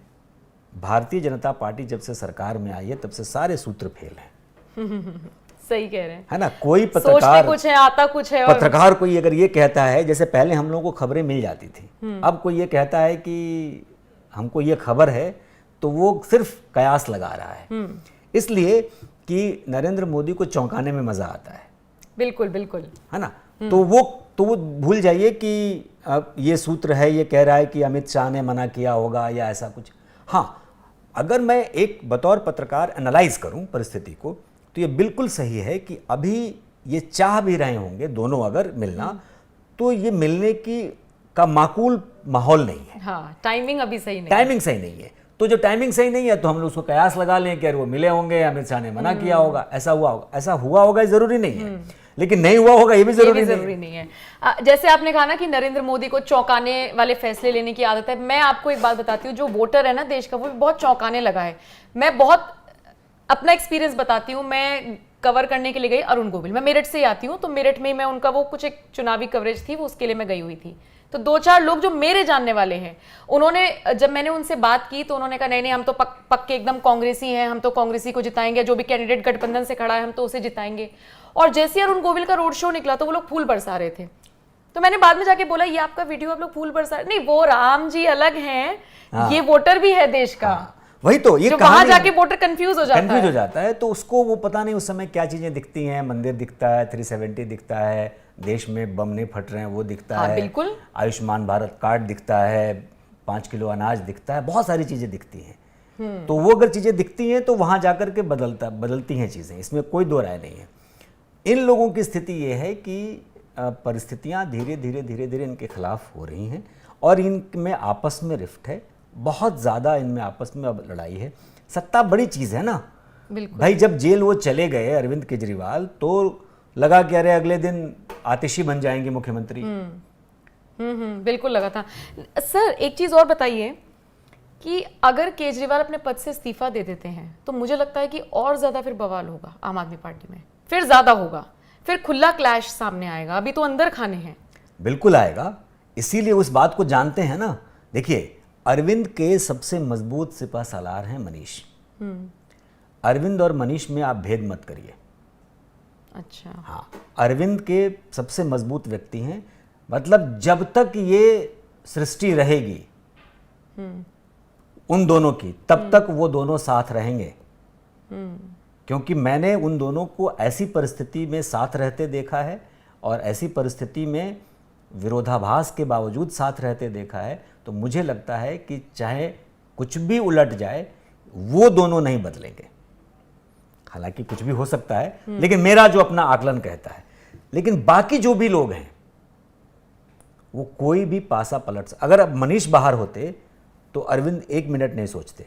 [SPEAKER 1] भारतीय जनता पार्टी जब से सरकार में आई है तब से सारे सूत्र फेल हैं।
[SPEAKER 2] सही कह रहे हैं,
[SPEAKER 1] है ना। कोई
[SPEAKER 2] सोचते
[SPEAKER 1] पत्रकार
[SPEAKER 2] कुछ है, आता कुछ है। और
[SPEAKER 1] पत्रकार कोई अगर ये कहता है, जैसे पहले हम लोगों को खबरें मिल जाती थी, अब कोई ये कहता है कि हमको ये खबर है, तो वो सिर्फ कयास लगा रहा है, इसलिए कि नरेंद्र मोदी को चौंकाने में मजा आता है।
[SPEAKER 2] बिल्कुल बिल्कुल,
[SPEAKER 1] है ना। तो वो भूल जाइए कि अब ये सूत्र है, ये कह रहा है कि अमित शाह ने मना किया होगा या ऐसा कुछ। हाँ, अगर मैं एक बतौर पत्रकार एनालाइज करूं परिस्थिति को, तो ये बिल्कुल सही है कि अभी ये चाह भी रहे होंगे दोनों अगर मिलना, तो ये मिलने का माकूल माहौल नहीं है।
[SPEAKER 2] हाँ, टाइमिंग अभी सही नहीं,
[SPEAKER 1] टाइमिंग सही नहीं है। तो जो टाइमिंग सही नहीं है, तो हम लोग उसको कयास लगा लें कि वो मिले होंगे, अमित शाह ने मना किया होगा, ऐसा हुआ होगा। ऐसा हुआ होगा जरूरी नहीं है, लेकिन नहीं हुआ होगा ये भी जरूरी नहीं है।
[SPEAKER 2] जैसे आपने कहा ना कि नरेंद्र मोदी को चौंकाने वाले फैसले लेने की आदत है, मैं आपको एक बात बताती हूँ, जो वोटर है ना देश का, वो भी बहुत चौंकाने लगा है। मैं बहुत अपना एक्सपीरियंस बताती हूँ। मैं कवर करने के लिए गई अरुण गोविल, मैं मेरठ से ही आती हूँ, तो मेरठ में मैं उनका वो कुछ एक चुनावी कवरेज थी, वो उसके लिए मैं गई हुई थी। तो 2-4 लोग जो मेरे जानने वाले हैं, उन्होंने, जब मैंने उनसे बात की तो उन्होंने कहा नहीं हम तो पक्के एकदम कांग्रेसी हैं, हम तो कांग्रेसी को जिताएंगे, जो भी कैंडिडेट गठबंधन से खड़ा है हम तो उसे जिताएंगे। और जैसे अरुण गोविल का रोड शो निकला तो वो लोग फूल बरसा रहे थे। तो मैंने बाद में जाके बोला, ये आपका वीडियो आप लोग फूल बरसा रहे, नहीं वो राम जी अलग हैं, ये वोटर भी है देश का।
[SPEAKER 1] वही तो ये
[SPEAKER 2] वहां जाके वोटर कंफ्यूज हो
[SPEAKER 1] जाता है। तो उसको वो पता नहीं उस समय क्या चीजें दिखती हैं, मंदिर दिखता है, 370 दिखता है, देश में बम नहीं फट रहे हैं वो दिखता है,
[SPEAKER 2] बिल्कुल,
[SPEAKER 1] आयुष्मान भारत कार्ड दिखता है, 5 किलो अनाज दिखता है, बहुत सारी चीजें दिखती हैं। तो वो अगर चीजें दिखती हैं तो वहां जाकर के बदलती हैं चीजें, इसमें कोई दो राय नहीं है। इन लोगों की स्थिति ये है कि परिस्थितियां धीरे धीरे इनके खिलाफ हो रही हैं और इनमें आपस में रिफ्ट है, बहुत ज़्यादा इनमें आपस में अब लड़ाई है। सत्ता बड़ी चीज़ है ना।
[SPEAKER 2] बिल्कुल
[SPEAKER 1] भाई, जब जेल वो चले गए अरविंद केजरीवाल, तो लगा कि अरे अगले दिन आतिशी बन जाएंगे मुख्यमंत्री।
[SPEAKER 2] बिल्कुल लगा था। सर एक चीज़ और बताइए कि अगर केजरीवाल अपने पद से इस्तीफा दे देते हैं तो मुझे लगता है कि और ज़्यादा फिर बवाल होगा आम आदमी पार्टी में, फिर ज़्यादा होगा, फिर खुला क्लैश सामने आएगा। अभी तो अंदर खाने हैं। बिल्कुल
[SPEAKER 1] आएगा, इसीलिए उस बात को जानते हैं ना। देखिए, अरविंद के सबसे मजबूत सिपह सालार हैं मनीष। अरविंद और मनीष में आप भेद मत करिए।
[SPEAKER 2] अच्छा।
[SPEAKER 1] हाँ, अरविंद के सबसे मजबूत व्यक्ति हैं, मतलब जब तक ये सृष्टि रहेगी उन दोनों की, तब तक वो दोनों साथ रहेंगे। क्योंकि मैंने उन दोनों को ऐसी परिस्थिति में साथ रहते देखा है और ऐसी परिस्थिति में विरोधाभास के बावजूद साथ रहते देखा है। तो मुझे लगता है कि चाहे कुछ भी उलट जाए, वो दोनों नहीं बदलेंगे। हालांकि कुछ भी हो सकता है, लेकिन मेरा जो अपना आकलन कहता है। लेकिन बाकी जो भी लोग हैं, वो कोई भी पासा पलट अगर अब मनीष बाहर होते तो अरविंद 1 मिनट नहीं सोचते,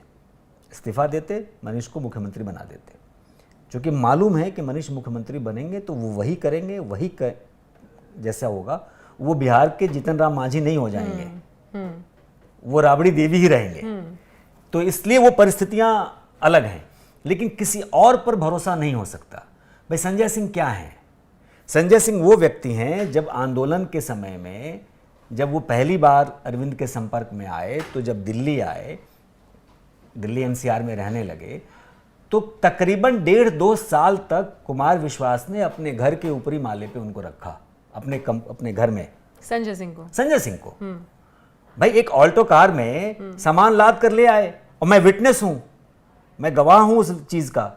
[SPEAKER 1] इस्तीफा देते, मनीष को मुख्यमंत्री बना देते। क्योंकि मालूम है कि मनीष मुख्यमंत्री बनेंगे तो वो वही करेंगे, जैसा होगा। वो बिहार के जीतन राम मांझी नहीं हो जाएंगे, वो राबड़ी देवी ही रहेंगे। तो इसलिए वो परिस्थितियां अलग हैं। लेकिन किसी और पर भरोसा नहीं हो सकता। भाई, संजय सिंह क्या हैं? संजय सिंह वो व्यक्ति हैं, जब आंदोलन के समय में, जब वो पहली बार अरविंद के संपर्क में आए, तो जब दिल्ली आए, दिल्ली एनसीआर में रहने लगे, तो तकरीबन 1.5-2 साल तक कुमार विश्वास ने अपने घर के ऊपरी माले पे उनको रखा, अपने घर में। संजय सिंह को भाई, एक ऑल्टो कार में सामान लाद कर ले आए, और मैं विटनेस हूं, मैं गवाह हूं उस चीज का।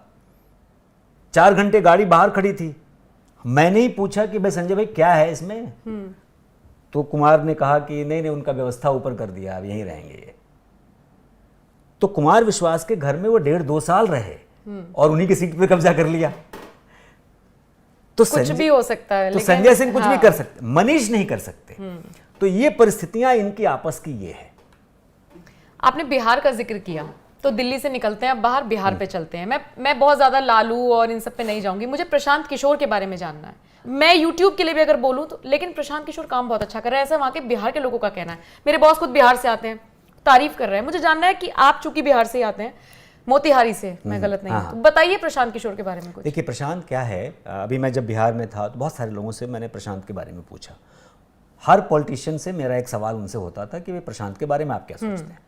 [SPEAKER 1] 4 घंटे गाड़ी बाहर खड़ी थी, मैंने ही पूछा कि भाई संजय भाई क्या है इसमें? तो कुमार ने कहा कि नहीं, उनका व्यवस्था ऊपर कर दिया, अब यहीं रहेंगे ये। तो कुमार विश्वास के घर में वो 1.5-2 साल रहे और उन्हीं की सीट पे कब्जा कर लिया। तो
[SPEAKER 2] कुछ भी हो सकता है,
[SPEAKER 1] तो संजय सिंह कुछ भी कर सकते, मनीष नहीं कर सकते। तो ये परिस्थितियां इनकी आपस की ये है।
[SPEAKER 2] आपने बिहार का जिक्र किया, तो दिल्ली से निकलते हैं अब बाहर, बिहार पे चलते हैं। मैं बहुत ज्यादा लालू और इन सब पे नहीं जाऊंगी, मुझे प्रशांत किशोर के बारे में जानना है। मैं यूट्यूब के लिए भी अगर बोलूं तो, लेकिन प्रशांत किशोर काम बहुत अच्छा कर रहा है, ऐसा वहां के बिहार के लोगों का कहना है। मेरे बॉस खुद बिहार से आते हैं, तारीफ कर रहे हैं। मुझे जानना है कि आप चूंकि बिहार से आते हैं, मोतिहारी से, मैं गलत नहीं हूं, तो बताइए प्रशांत किशोर के बारे में कुछ।
[SPEAKER 1] देखिए प्रशांत क्या है, अभी मैं जब बिहार में था तो बहुत सारे लोगों से मैंने प्रशांत के बारे में पूछा। हर पॉलिटिशियन से मेरा एक सवाल उनसे होता था कि वे प्रशांत के बारे में आप क्या सोचते हैं।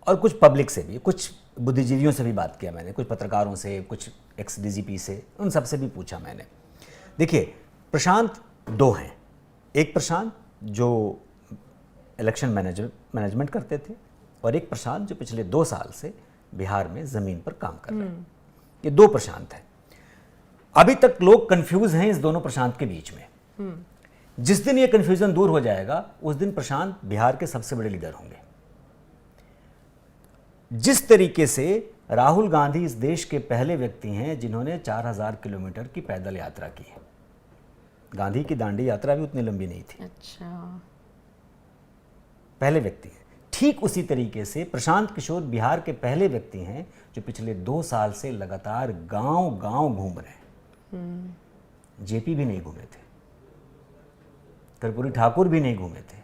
[SPEAKER 1] और कुछ पब्लिक से भी, कुछ बुद्धिजीवियों से भी बात किया मैंने, कुछ पत्रकारों से, कुछ एक्स डीजीपी से, उन सब से भी पूछा मैंने। देखिए प्रशांत दो हैं, एक प्रशांत जो इलेक्शन मैनेजमेंट करते थे और एक प्रशांत जो पिछले 2 साल से बिहार में ज़मीन पर काम कर रहे हैं। ये 2 प्रशांत हैं। अभी तक लोग कंफ्यूज हैं इस दोनों प्रशांत के बीच में। जिस दिन ये कंफ्यूजन दूर हो जाएगा उस दिन प्रशांत बिहार के सबसे बड़े लीडर होंगे। जिस तरीके से राहुल गांधी इस देश के पहले व्यक्ति हैं जिन्होंने 4000 किलोमीटर की पैदल यात्रा की है। गांधी की दांडी यात्रा भी उतनी लंबी नहीं थी।
[SPEAKER 2] अच्छा,
[SPEAKER 1] पहले व्यक्ति हैं। ठीक उसी तरीके से प्रशांत किशोर बिहार के पहले व्यक्ति हैं जो पिछले 2 साल से लगातार गांव-गांव घूम रहे हैं। जेपी भी नहीं घूमे थे, कर्पूरी ठाकुर भी नहीं घूमे थे।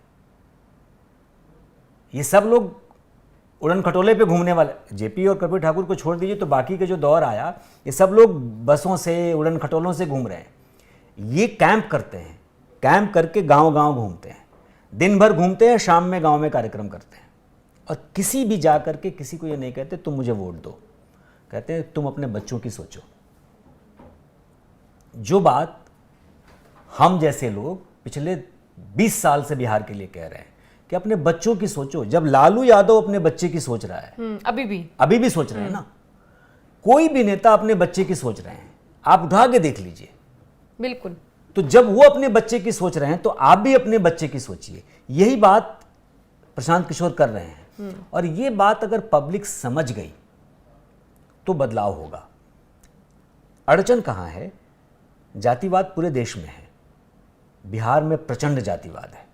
[SPEAKER 1] ये सब लोग उड़न खटोले पे घूमने वाले, जेपी और कर्पूरी ठाकुर को छोड़ दीजिए तो बाकी के जो दौर आया, ये सब लोग बसों से, उड़न खटोलों से घूम रहे हैं। ये कैंप करते हैं, कैंप करके गांव-गांव घूमते हैं, दिन भर घूमते हैं, शाम में गांव में कार्यक्रम करते हैं। और किसी भी जा करके किसी को ये नहीं कहते तुम मुझे वोट दो, कहते हैं तुम अपने बच्चों की सोचो। जो बात हम जैसे लोग पिछले 20 साल से बिहार के लिए कह रहे हैं कि अपने बच्चों की सोचो। जब लालू यादव अपने बच्चे की सोच रहा है, अभी भी सोच रहे हैं ना, कोई भी नेता अपने बच्चे की सोच रहे हैं, आप उठा के देख लीजिए।
[SPEAKER 2] बिल्कुल।
[SPEAKER 1] तो जब वो अपने बच्चे की सोच रहे हैं तो आप भी अपने बच्चे की सोचिए। यही बात प्रशांत किशोर कर रहे हैं। और ये बात अगर पब्लिक समझ गई तो बदलाव होगा। अड़चन कहां है? जातिवाद पूरे देश में है, बिहार में प्रचंड जातिवाद है।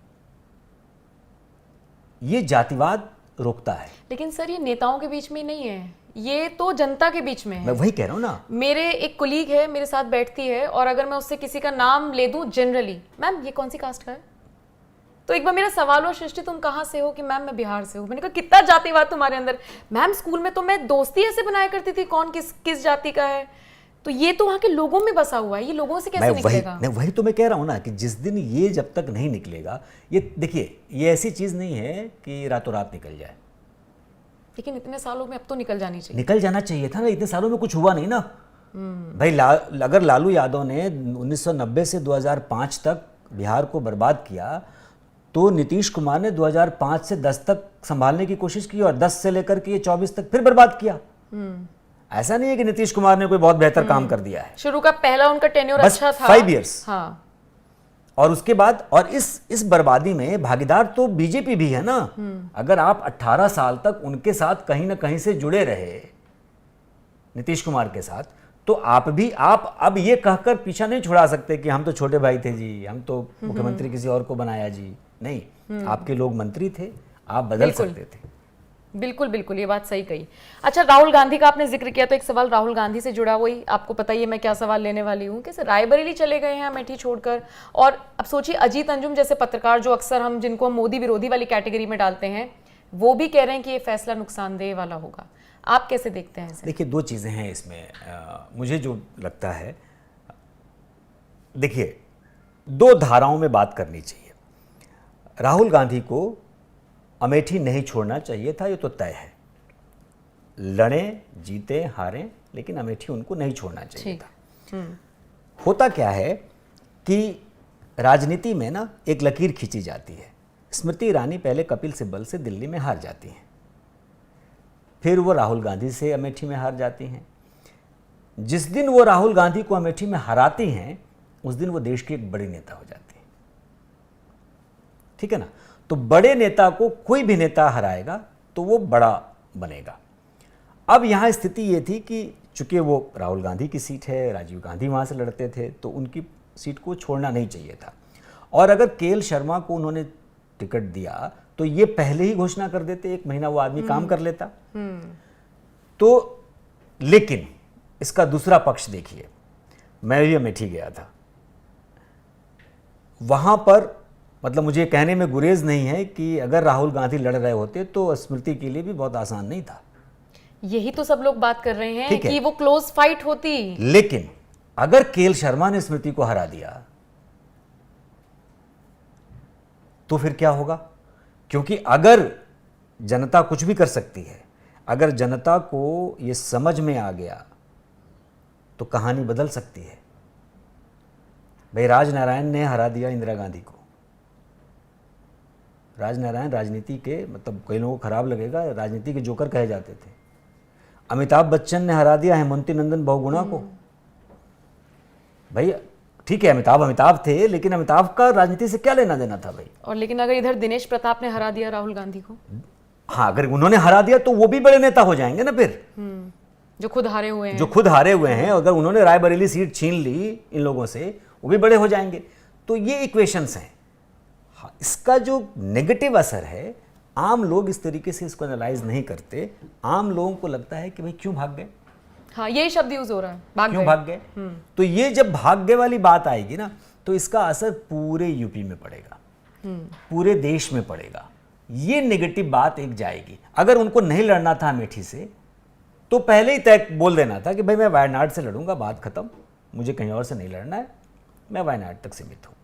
[SPEAKER 1] ये जातिवाद रोकता है।
[SPEAKER 2] लेकिन सर ये नेताओं के बीच में नहीं है, ये तो जनता के बीच में है।
[SPEAKER 1] मैं वही कह रहा हूं ना।
[SPEAKER 2] मेरे एक कुलीग है, मेरे साथ बैठती है, और अगर मैं उससे किसी का नाम ले दूं जनरली, मैम ये कौन सी कास्ट का है, तो एक बार मेरा सवाल हुआ, सृष्टि तुम कहाँ से हो, कि मैम मैं बिहार से हूँ। मैंने कहा कितना जातिवाद तुम्हारे अंदर। मैम स्कूल में तो मैं दोस्ती ऐसे बनाया करती थी, कौन किस जाति का है। तो ये तो वहाँ के लोगों में बसा हुआ है, ये लोगों से कैसे निकलेगा?
[SPEAKER 1] वही तो मैं कह रहा हूँ ना कि जिस दिन ये जब तक नहीं निकलेगा, ये देखिए ये ऐसी चीज नहीं है कि रातों रात निकल जाए।
[SPEAKER 2] लेकिन इतने सालों में अब तो निकल जानी चाहिए।
[SPEAKER 1] निकल जाना चाहिए था ना, इतने सालों में कुछ हुआ नहीं ना। भाई अगर लालू यादव ने 1990 से 2005 तक बिहार को बर्बाद किया तो नीतीश कुमार ने 2005 से 10 तक संभालने की कोशिश की और 10 से लेकर के ये 24 तक फिर बर्बाद किया। ऐसा नहीं है कि नीतीश कुमार ने कोई बहुत बेहतर काम कर दिया है।
[SPEAKER 2] शुरू का पहला उनका टेन्योर अच्छा था,
[SPEAKER 1] 5 इयर्स।
[SPEAKER 2] हाँ।
[SPEAKER 1] और उसके बाद और इस बर्बादी में भागीदार तो बीजेपी भी है ना। अगर आप 18 साल तक उनके साथ कहीं ना कहीं से जुड़े रहे नीतीश कुमार के साथ, तो आप अब ये कहकर पीछा नहीं छुड़ा सकते कि हम तो छोटे भाई थे जी, हम तो मुख्यमंत्री किसी और को बनाया जी। नहीं, आपके लोग मंत्री थे, आप बदल सकते थे।
[SPEAKER 2] बिल्कुल बिल्कुल, ये बात सही कही। अच्छा, राहुल गांधी का आपने जिक्र किया तो एक सवाल राहुल गांधी से जुड़ा, वही आपको पता ही है मैं क्या सवाल लेने वाली हूँ कि रायबरेली चले गए हैं अमेठी छोड़कर। और अब सोचिए अजीत अंजुम जैसे पत्रकार, जो अक्सर जिनको हम मोदी विरोधी वाली कैटेगरी में डालते हैं, वो भी कह रहे हैं कि ये फैसला नुकसानदेह वाला होगा। आप कैसे देखते हैं इसे?
[SPEAKER 1] देखिए 2 चीज़ें हैं इसमें। मुझे जो लगता है, देखिए 2 धाराओं में बात करनी चाहिए। राहुल गांधी को अमेठी नहीं छोड़ना चाहिए था, ये तो तय है। लड़े, जीते, हारे, लेकिन अमेठी उनको नहीं छोड़ना चाहिए था। होता क्या है कि राजनीति में ना एक लकीर खींची जाती है। स्मृति ईरानी पहले कपिल सिब्बल से दिल्ली में हार जाती हैं, फिर वो राहुल गांधी से अमेठी में हार जाती हैं। जिस दिन वो राहुल गांधी को अमेठी में हराती हैं, उस दिन वो देश की एक बड़ी नेता हो जाती है। ठीक है ना? तो बड़े नेता को कोई भी नेता हराएगा तो वो बड़ा बनेगा। अब यहाँ स्थिति ये थी कि चूंकि वो राहुल गांधी की सीट है, राजीव गांधी वहाँ से लड़ते थे, तो उनकी सीट को छोड़ना नहीं चाहिए था। और अगर केएल शर्मा को उन्होंने टिकट दिया तो ये पहले ही घोषणा कर देते, 1 महीना वो आदमी काम कर लेता। तो लेकिन इसका दूसरा पक्ष देखिए, मैं भी अमेठी गया था, वहां पर मतलब मुझे कहने में गुरेज नहीं है कि अगर राहुल गांधी लड़ रहे होते तो स्मृति के लिए भी बहुत आसान नहीं था।
[SPEAKER 2] यही तो सब लोग बात कर रहे हैं
[SPEAKER 1] ठीक है।
[SPEAKER 2] कि वो क्लोज फाइट होती।
[SPEAKER 1] लेकिन अगर केएल शर्मा ने स्मृति को हरा दिया तो फिर क्या होगा? क्योंकि अगर जनता कुछ भी कर सकती है, अगर जनता को यह समझ में आ गया तो कहानी बदल सकती है। भाई राजनारायण ने हरा दिया इंदिरा गांधी को। राजनारायण राजनीति के, मतलब कई लोगों को खराब लगेगा, राजनीति के जोकर कहे जाते थे। अमिताभ बच्चन ने हरा दिया हेमंती नंदन बहुगुणा को। भाई ठीक है, अमिताभ थे, लेकिन अमिताभ का राजनीति से क्या लेना देना था भाई?
[SPEAKER 2] और लेकिन अगर इधर दिनेश प्रताप ने हरा दिया राहुल गांधी को,
[SPEAKER 1] हाँ, अगर उन्होंने हरा दिया तो वो भी बड़े नेता हो जाएंगे ना फिर,
[SPEAKER 2] जो खुद हारे हुए हैं।
[SPEAKER 1] जो खुद हारे हुए हैं। अगर उन्होंने रायबरेली सीट छीन ली इन लोगों से, वो भी बड़े हो जाएंगे। तो ये इक्वेशंस हैं। हाँ, इसका जो नेगेटिव असर है, आम लोग इस तरीके से इसको एनालाइज नहीं करते। आम लोगों को लगता है कि भाई क्यों भाग गए।
[SPEAKER 2] हाँ, यही शब्द यूज हो रहा है,
[SPEAKER 1] क्यों भाग गए। तो ये जब भाग्य वाली बात आएगी ना, तो इसका असर पूरे यूपी में पड़ेगा, पूरे देश में पड़ेगा। ये नेगेटिव बात एक जाएगी। अगर उनको नहीं लड़ना था अमेठी से, तो पहले ही तय बोल देना था कि भाई मैं वायनाड से लड़ूंगा, बात खत्म, मुझे कहीं और से नहीं लड़ना है, मैं वायनाड तक सीमित हूँ।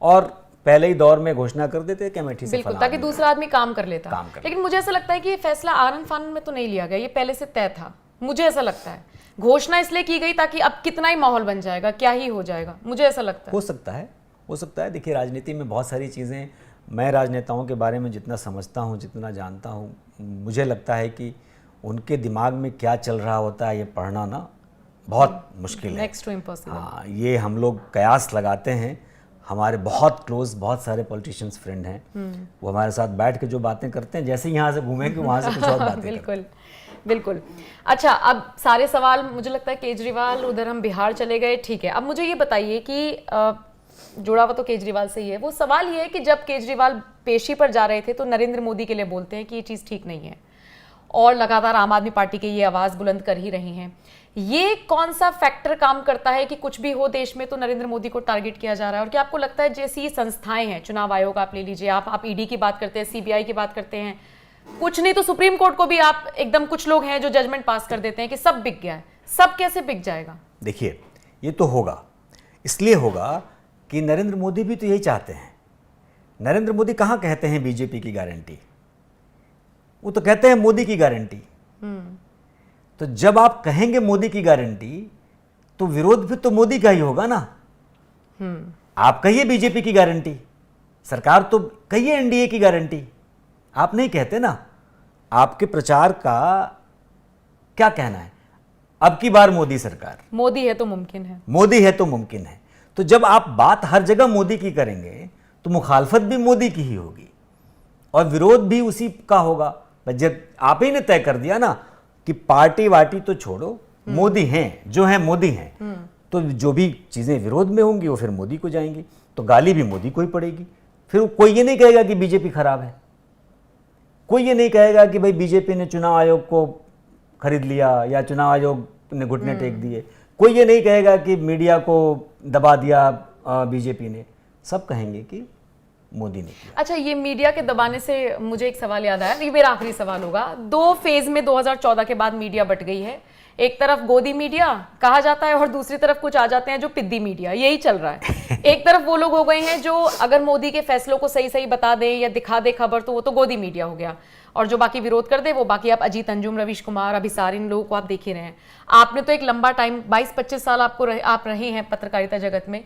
[SPEAKER 1] और पहले ही दौर में घोषणा कर देते कि अमेठी से
[SPEAKER 2] बिल्कुल, ताकि दूसरा आदमी काम कर लेता।
[SPEAKER 1] लेता।
[SPEAKER 2] लेकिन मुझे ऐसा लगता है कि ये फैसला आनन फानन में तो नहीं लिया गया, ये पहले से तय था। मुझे ऐसा लगता है घोषणा इसलिए की गई ताकि अब कितना ही माहौल बन जाएगा, क्या ही हो जाएगा, मुझे ऐसा लगता है।
[SPEAKER 1] हो सकता है। देखिए, राजनीति में बहुत सारी चीज़ें, मैं राजनेताओं के बारे में जितना समझता हूँ, जितना जानता हूँ, मुझे लगता है कि उनके दिमाग में क्या चल रहा होता है ये पढ़ना ना बहुत मुश्किल है।
[SPEAKER 2] Next to impossible.
[SPEAKER 1] हाँ, ये हम लोग कयास लगाते हैं। हमारे बहुत क्लोज बहुत सारे पॉलिटिशियंस फ्रेंड हैं, वो हमारे साथ बैठ के जो बातें करते हैं, जैसे यहाँ से घूमेंगे वहाँ से कुछ और बातें
[SPEAKER 2] बिल्कुल बिल्कुल। अच्छा, अब सारे सवाल मुझे लगता है केजरीवाल, उधर हम बिहार चले गए, ठीक है। अब मुझे ये बताइए कि जुड़ा हुआ तो केजरीवाल से ही है, वो सवाल ये है कि जब केजरीवाल पेशी पर जा रहे थे तो नरेंद्र मोदी के लिए बोलते हैं कि ये चीज़ ठीक नहीं है, और लगातार आम आदमी पार्टी के ये आवाज़ बुलंद कर ही रही हैं। ये कौन सा फैक्टर काम करता है कि कुछ भी हो देश में तो नरेंद्र मोदी को टारगेट किया जा रहा है? और क्या आपको लगता है जैसी संस्थाएं हैं, चुनाव आयोग आप ले लीजिए, आप ईडी की बात करते हैं, सीबीआई की बात करते हैं, कुछ नहीं तो सुप्रीम कोर्ट को भी आप एकदम, कुछ लोग हैं जो जजमेंट पास कर देते हैं कि सब बिक गया है, सब कैसे बिक जाएगा?
[SPEAKER 1] देखिए, ये तो होगा, इसलिए होगा कि नरेंद्र मोदी भी तो यही चाहते हैं। नरेंद्र मोदी कहाँ कहते हैं बीजेपी की गारंटी, वो तो कहते हैं मोदी की गारंटी। तो जब आप कहेंगे मोदी की गारंटी, तो विरोध भी तो मोदी का ही होगा ना। आप कहिए बीजेपी की गारंटी, सरकार तो कहिए एनडीए की गारंटी, आप नहीं कहते ना। आपके प्रचार का क्या कहना है? अब की बार मोदी सरकार,
[SPEAKER 2] मोदी है तो मुमकिन है,
[SPEAKER 1] मोदी है तो मुमकिन है। तो जब आप बात हर जगह मोदी की करेंगे तो मुखालफत भी मोदी की ही होगी और विरोध भी उसी का होगा। जब आप ही ने तय कर दिया ना कि पार्टी वार्टी तो छोड़ो, मोदी हैं, जो हैं मोदी हैं, तो जो भी चीजें विरोध में होंगी वो फिर मोदी को जाएंगी, तो गाली भी मोदी को ही पड़ेगी। फिर कोई ये नहीं कहेगा कि बीजेपी खराब है, कोई ये नहीं कहेगा कि भाई बीजेपी ने चुनाव आयोग को खरीद लिया या चुनाव आयोग ने घुटने टेक दिए, कोई ये नहीं कहेगा कि मीडिया को दबा दिया बीजेपी ने। सब कहेंगे कि मोदी ने किया।
[SPEAKER 2] अच्छा, ये मीडिया के दबाने से मुझे एक सवाल याद आया, ये मेरा आखिरी सवाल होगा। 2 फेज में 2014 के बाद मीडिया बट गई है, एक तरफ गोदी मीडिया कहा जाता है और दूसरी तरफ कुछ आ जाते हैं जो पिद्दी मीडिया, यही चल रहा है। एक तरफ वो लोग हो गए हैं जो अगर मोदी के फैसलों को सही सही बता दें या दिखा दे खबर तो वो तो गोदी मीडिया हो गया, और जो बाकी विरोध कर दे वो बाकी, आप अजीत अंजुम, रवीश कुमार, अभिसार, इन लोगों को आप देख ही रहे हैं। आपने तो एक लंबा टाइम 22-25 साल आप रहे हैं पत्रकारिता जगत में,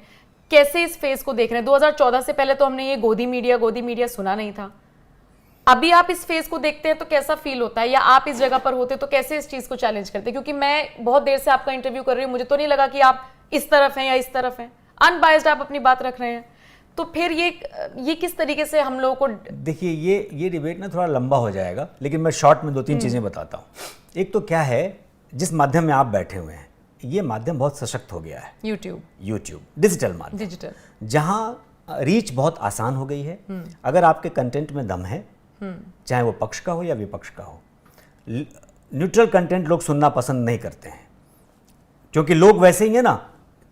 [SPEAKER 2] कैसे इस फेज को देख रहे हैं? 2014 से पहले तो हमने ये गोदी मीडिया सुना नहीं था, अभी आप इस फेज को देखते हैं तो कैसा फील होता है, या आप इस जगह पर होते तो कैसे इस चीज को चैलेंज करते? क्योंकि मैं बहुत देर से आपका इंटरव्यू कर रही हूं, मुझे तो नहीं लगा कि आप इस तरफ हैं या इस तरफ हैं, अनबायस्ड आप अपनी बात रख रहे हैं। तो फिर ये किस तरीके से हम लोगों को? देखिए,
[SPEAKER 1] ये डिबेट ना थोड़ा लंबा हो जाएगा, लेकिन मैं शॉर्ट में 2-3 चीजें बताता हूँ। एक तो क्या है, जिस माध्यम में आप बैठे हुए हैं, ये माध्यम बहुत सशक्त हो गया है। यूट्यूब डिजिटल माध्यम, जहाँ रीच बहुत आसान हो गई है। अगर आपके कंटेंट में दम है, चाहे वो पक्ष का हो या विपक्ष का हो, न्यूट्रल कंटेंट लोग सुनना पसंद नहीं करते हैं, क्योंकि लोग वैसे ही है ना,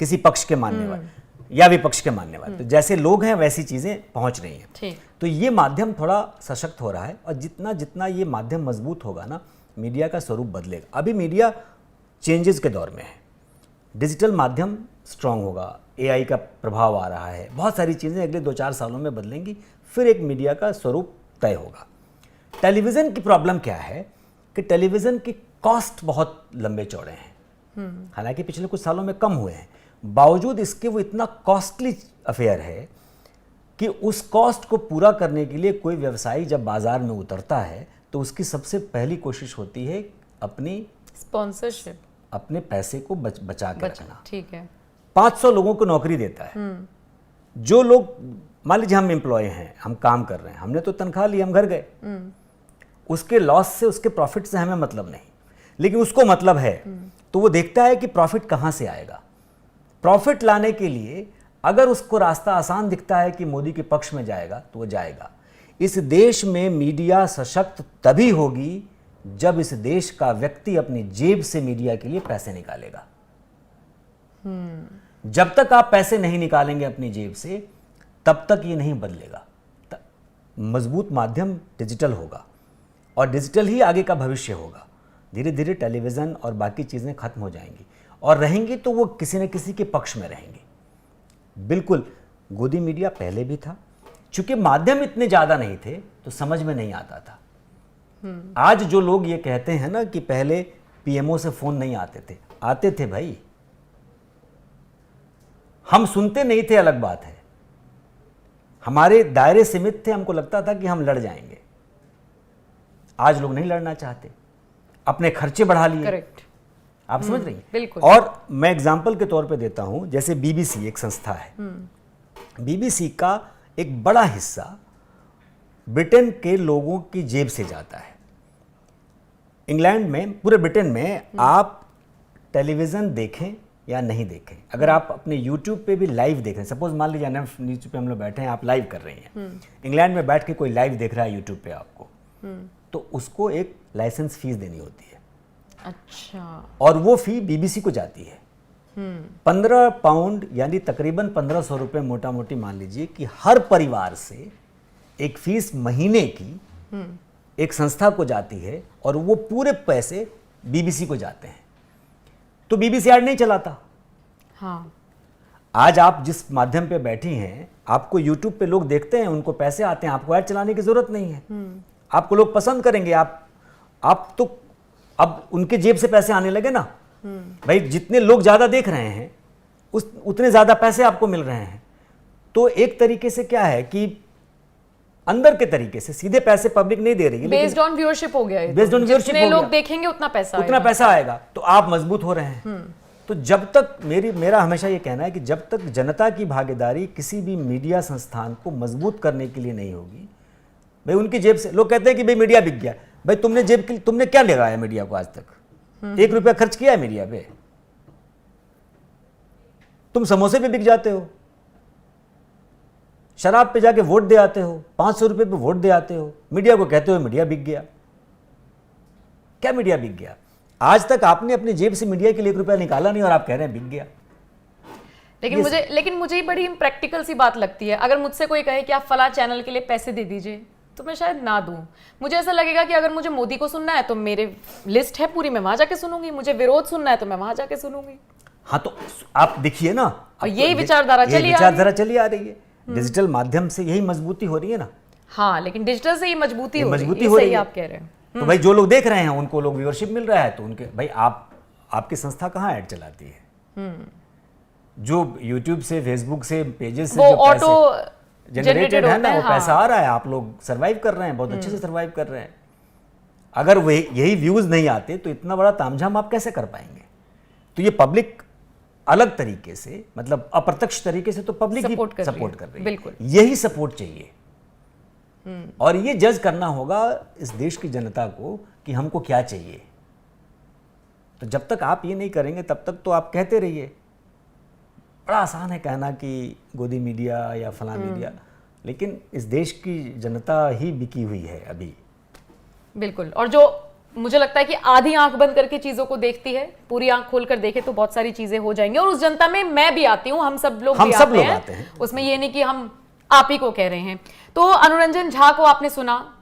[SPEAKER 1] किसी पक्ष के मानने वाले या विपक्ष के मानने वाले, तो जैसे लोग हैं वैसी चीज़ें पहुंच रही हैं।
[SPEAKER 2] ठीक।
[SPEAKER 1] तो ये माध्यम थोड़ा सशक्त हो रहा है, और जितना जितना ये माध्यम मजबूत होगा ना, मीडिया का स्वरूप बदलेगा। अभी मीडिया चेंजेस के दौर में है, डिजिटल माध्यम स्ट्रांग होगा, एआई का प्रभाव आ रहा है, बहुत सारी चीज़ें अगले 2-4 सालों में बदलेंगी, फिर एक मीडिया का स्वरूप तय होगा। टेलीविज़न की प्रॉब्लम क्या है कि टेलीविज़न की कॉस्ट बहुत लंबे चौड़े हैं, हालांकि पिछले कुछ सालों में कम हुए हैं, बावजूद इसके वो इतना कॉस्टली अफेयर है कि उस कॉस्ट को पूरा करने के लिए कोई व्यवसायी जब बाजार में उतरता है तो उसकी सबसे पहली कोशिश होती है अपनी
[SPEAKER 2] स्पॉन्सरशिप,
[SPEAKER 1] अपने पैसे को बचा के रखना।
[SPEAKER 2] ठीक है।
[SPEAKER 1] 500 लोगों को नौकरी देता है। जो लोग, मान लीजिए हम एम्प्लॉय हैं, हम काम कर रहे हैं, हमने तो तनख्वाह ली, हम घर गए, उसके लॉस से, उसके प्रॉफिट से हमें मतलब नहीं, लेकिन उसको मतलब है, तो वो देखता है कि प्रॉफिट कहाँ से आएगा। प्रॉफिट लाने के लिए अगर उसको रास्ता आसान दिखता है कि मोदी के पक्ष में जाएगा तो वो जाएगा। इस देश में मीडिया सशक्त तभी होगी जब इस देश का व्यक्ति अपनी जेब से मीडिया के लिए पैसे निकालेगा। जब तक आप पैसे नहीं निकालेंगे अपनी जेब से, तब तक ये नहीं बदलेगा। मजबूत माध्यम डिजिटल होगा, और डिजिटल ही आगे का भविष्य होगा। धीरे धीरे टेलीविज़न और बाकी चीज़ें खत्म हो जाएंगी, और रहेंगी तो वो किसी न किसी के पक्ष में रहेंगी। बिल्कुल, गोदी मीडिया पहले भी था, चूंकि माध्यम इतने ज़्यादा नहीं थे तो समझ में नहीं आता था। आज जो लोग ये कहते हैं ना कि पहले पीएमओ से फ़ोन नहीं आते थे भाई, हम सुनते नहीं थे, अलग बात है, हमारे दायरे सीमित थे, हमको लगता था कि हम लड़ जाएंगे। आज लोग नहीं लड़ना चाहते, अपने खर्चे बढ़ा लिए।
[SPEAKER 2] करेक्ट,
[SPEAKER 1] आप समझ रही हैं?
[SPEAKER 2] बिल्कुल।
[SPEAKER 1] और मैं एग्जाम्पल के तौर पे देता हूं, जैसे बीबीसी एक संस्था है, बीबीसी का एक बड़ा हिस्सा ब्रिटेन के लोगों की जेब से जाता है। इंग्लैंड में, पूरे ब्रिटेन में आप टेलीविज़न देखें या नहीं देखें, अगर आप अपने यूट्यूब पे भी लाइव देख रहे हैं, सपोज मान लीजिए NF न्यूज़ पे हम लोग बैठे हैं, आप लाइव कर रही हैं, इंग्लैंड में बैठ के कोई लाइव देख रहा है यूट्यूब पे आपको, तो उसको एक लाइसेंस फीस देनी होती है।
[SPEAKER 2] अच्छा।
[SPEAKER 1] और वो फी बीबीसी को जाती है। 15 पाउंड यानी तकरीबन 1500 रुपये मोटा मोटी मान लीजिए कि हर परिवार से एक फीस महीने की एक संस्था को जाती है, और वो पूरे पैसे बीबीसी को जाते हैं। तो बीबीसी ऐड नहीं चलाता।
[SPEAKER 2] हाँ।
[SPEAKER 1] आज आप जिस माध्यम पे बैठी हैं, आपको यूट्यूब पे लोग देखते हैं, उनको पैसे आते हैं, आपको ऐड चलाने की जरूरत नहीं है। आपको लोग पसंद करेंगे। आप तो अब उनके जेब से पैसे आने लगे ना भाई, जितने लोग ज्यादा देख रहे हैं उतने ज्यादा पैसे आपको मिल रहे हैं। तो एक तरीके से क्या है कि अंदर के तरीके से सीधे पैसे पब्लिक नहीं दे रही है,
[SPEAKER 2] बेस्ड ऑन व्यूअरशिप हो गया है।
[SPEAKER 1] बेस्ड ऑन व्यूअरशिप
[SPEAKER 2] जितने लोग देखेंगे उतना पैसा
[SPEAKER 1] आएगा, तो आप मजबूत हो रहे हैं। तो जब तक मेरा हमेशा ये कहना है कि जब तक जनता की भागीदारी किसी भी मीडिया संस्थान को मजबूत करने के लिए नहीं होगी, भाई उनकी जेब से, लोग कहते हैं कि भाई मीडिया बिक गया, भाई तुमने क्या लगाया मीडिया को आज तक? 1 रुपया खर्च किया है मीडिया पे? तुम समोसे पे बिक जाते हो, शराब पे जाके वोट दे आते हो, 500 रुपए पे वोट दे आते हो, मीडिया को कहते हो मीडिया बिक गया। क्या मीडिया बिक गया? आज तक आपने अपनी जेब से मीडिया के लिए 1 रुपया निकाला नहीं और आप कह रहे हैं बिक गया।
[SPEAKER 2] लेकिन मुझे ही बड़ी प्रैक्टिकल सी बात लगती है। अगर मुझसे कोई कहे कि आप फला चैनल के लिए पैसे दे दीजिए, तो मैं शायद ना दूं। मुझे ऐसा लगेगा कि अगर मुझे मोदी को सुनना है तो मेरे लिस्ट है पूरी, मैं वहां जाके सुनूंगी। मुझे विरोध सुनना है तो मैं वहां जाके सुनूंगी।
[SPEAKER 1] हाँ, तो आप देखिए ना,
[SPEAKER 2] और यही विचारधारा
[SPEAKER 1] चली आ रही है। डिजिटल माध्यम से यही मजबूती हो रही है ना।
[SPEAKER 2] हाँ, लेकिन डिजिटल से ही मजबूती हो रही है, आप कह रहे हैं।
[SPEAKER 1] तो भाई जो लोग देख रहे हैं उनको लोग व्यूअरशिप मिल रहा है, तो उनके भाई आपकी संस्था कहाँ ऐड चलाती है? जो यूट्यूब से, फेसबुक से, पेजेस से जो पैसे जनरेटेड है ना, वो पैसा आ रहा है, आप लोग सरवाइव कर रहे हैं, बहुत अच्छे से सरवाइव कर रहे हैं। अगर वे यही व्यूज नहीं आते तो इतना बड़ा तामझाम आप कैसे कर पाएंगे? तो ये पब्लिक अलग तरीके से, मतलब अप्रत्यक्ष तरीके से तो पब्लिक ही सपोर्ट कर रही है।
[SPEAKER 2] बिल्कुल,
[SPEAKER 1] यही सपोर्ट चाहिए। और ये जज करना होगा इस देश की जनता को कि हमको क्या चाहिए। तो जब तक आप ये नहीं करेंगे तब तक तो आप कहते रहिए। बड़ा आसान है कहना कि गोदी मीडिया या फला मीडिया, लेकिन इस देश की जनता ही बिकी हुई है अभी।
[SPEAKER 2] बिल्कुल। और जो मुझे लगता है कि आधी आंख बंद करके चीजों को देखती है, पूरी आंख खोलकर देखे तो बहुत सारी चीजें हो जाएंगी। और उस जनता में मैं भी आती हूँ, हम सब लोग भी आते हैं। उसमें ये नहीं कि हम आप ही को कह रहे हैं। तो अनुरंजन झा को आपने सुना,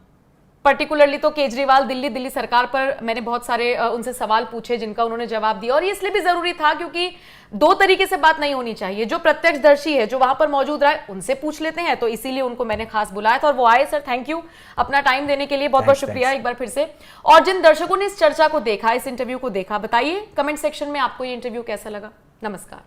[SPEAKER 2] पर्टिकुलरली तो केजरीवाल दिल्ली सरकार पर मैंने बहुत सारे उनसे सवाल पूछे जिनका उन्होंने जवाब दिया, और ये इसलिए भी जरूरी था क्योंकि दो तरीके से बात नहीं होनी चाहिए। जो प्रत्यक्षदर्शी है, जो वहां पर मौजूद रहा है, उनसे पूछ लेते हैं, तो इसीलिए उनको मैंने खास बुलाया था और वो आए। सर थैंक यू, अपना टाइम देने के लिए बहुत बहुत शुक्रिया एक बार फिर से। और जिन दर्शकों ने इस चर्चा को देखा, इस इंटरव्यू को देखा, बताइए कमेंट सेक्शन में आपको ये इंटरव्यू कैसा लगा। नमस्कार।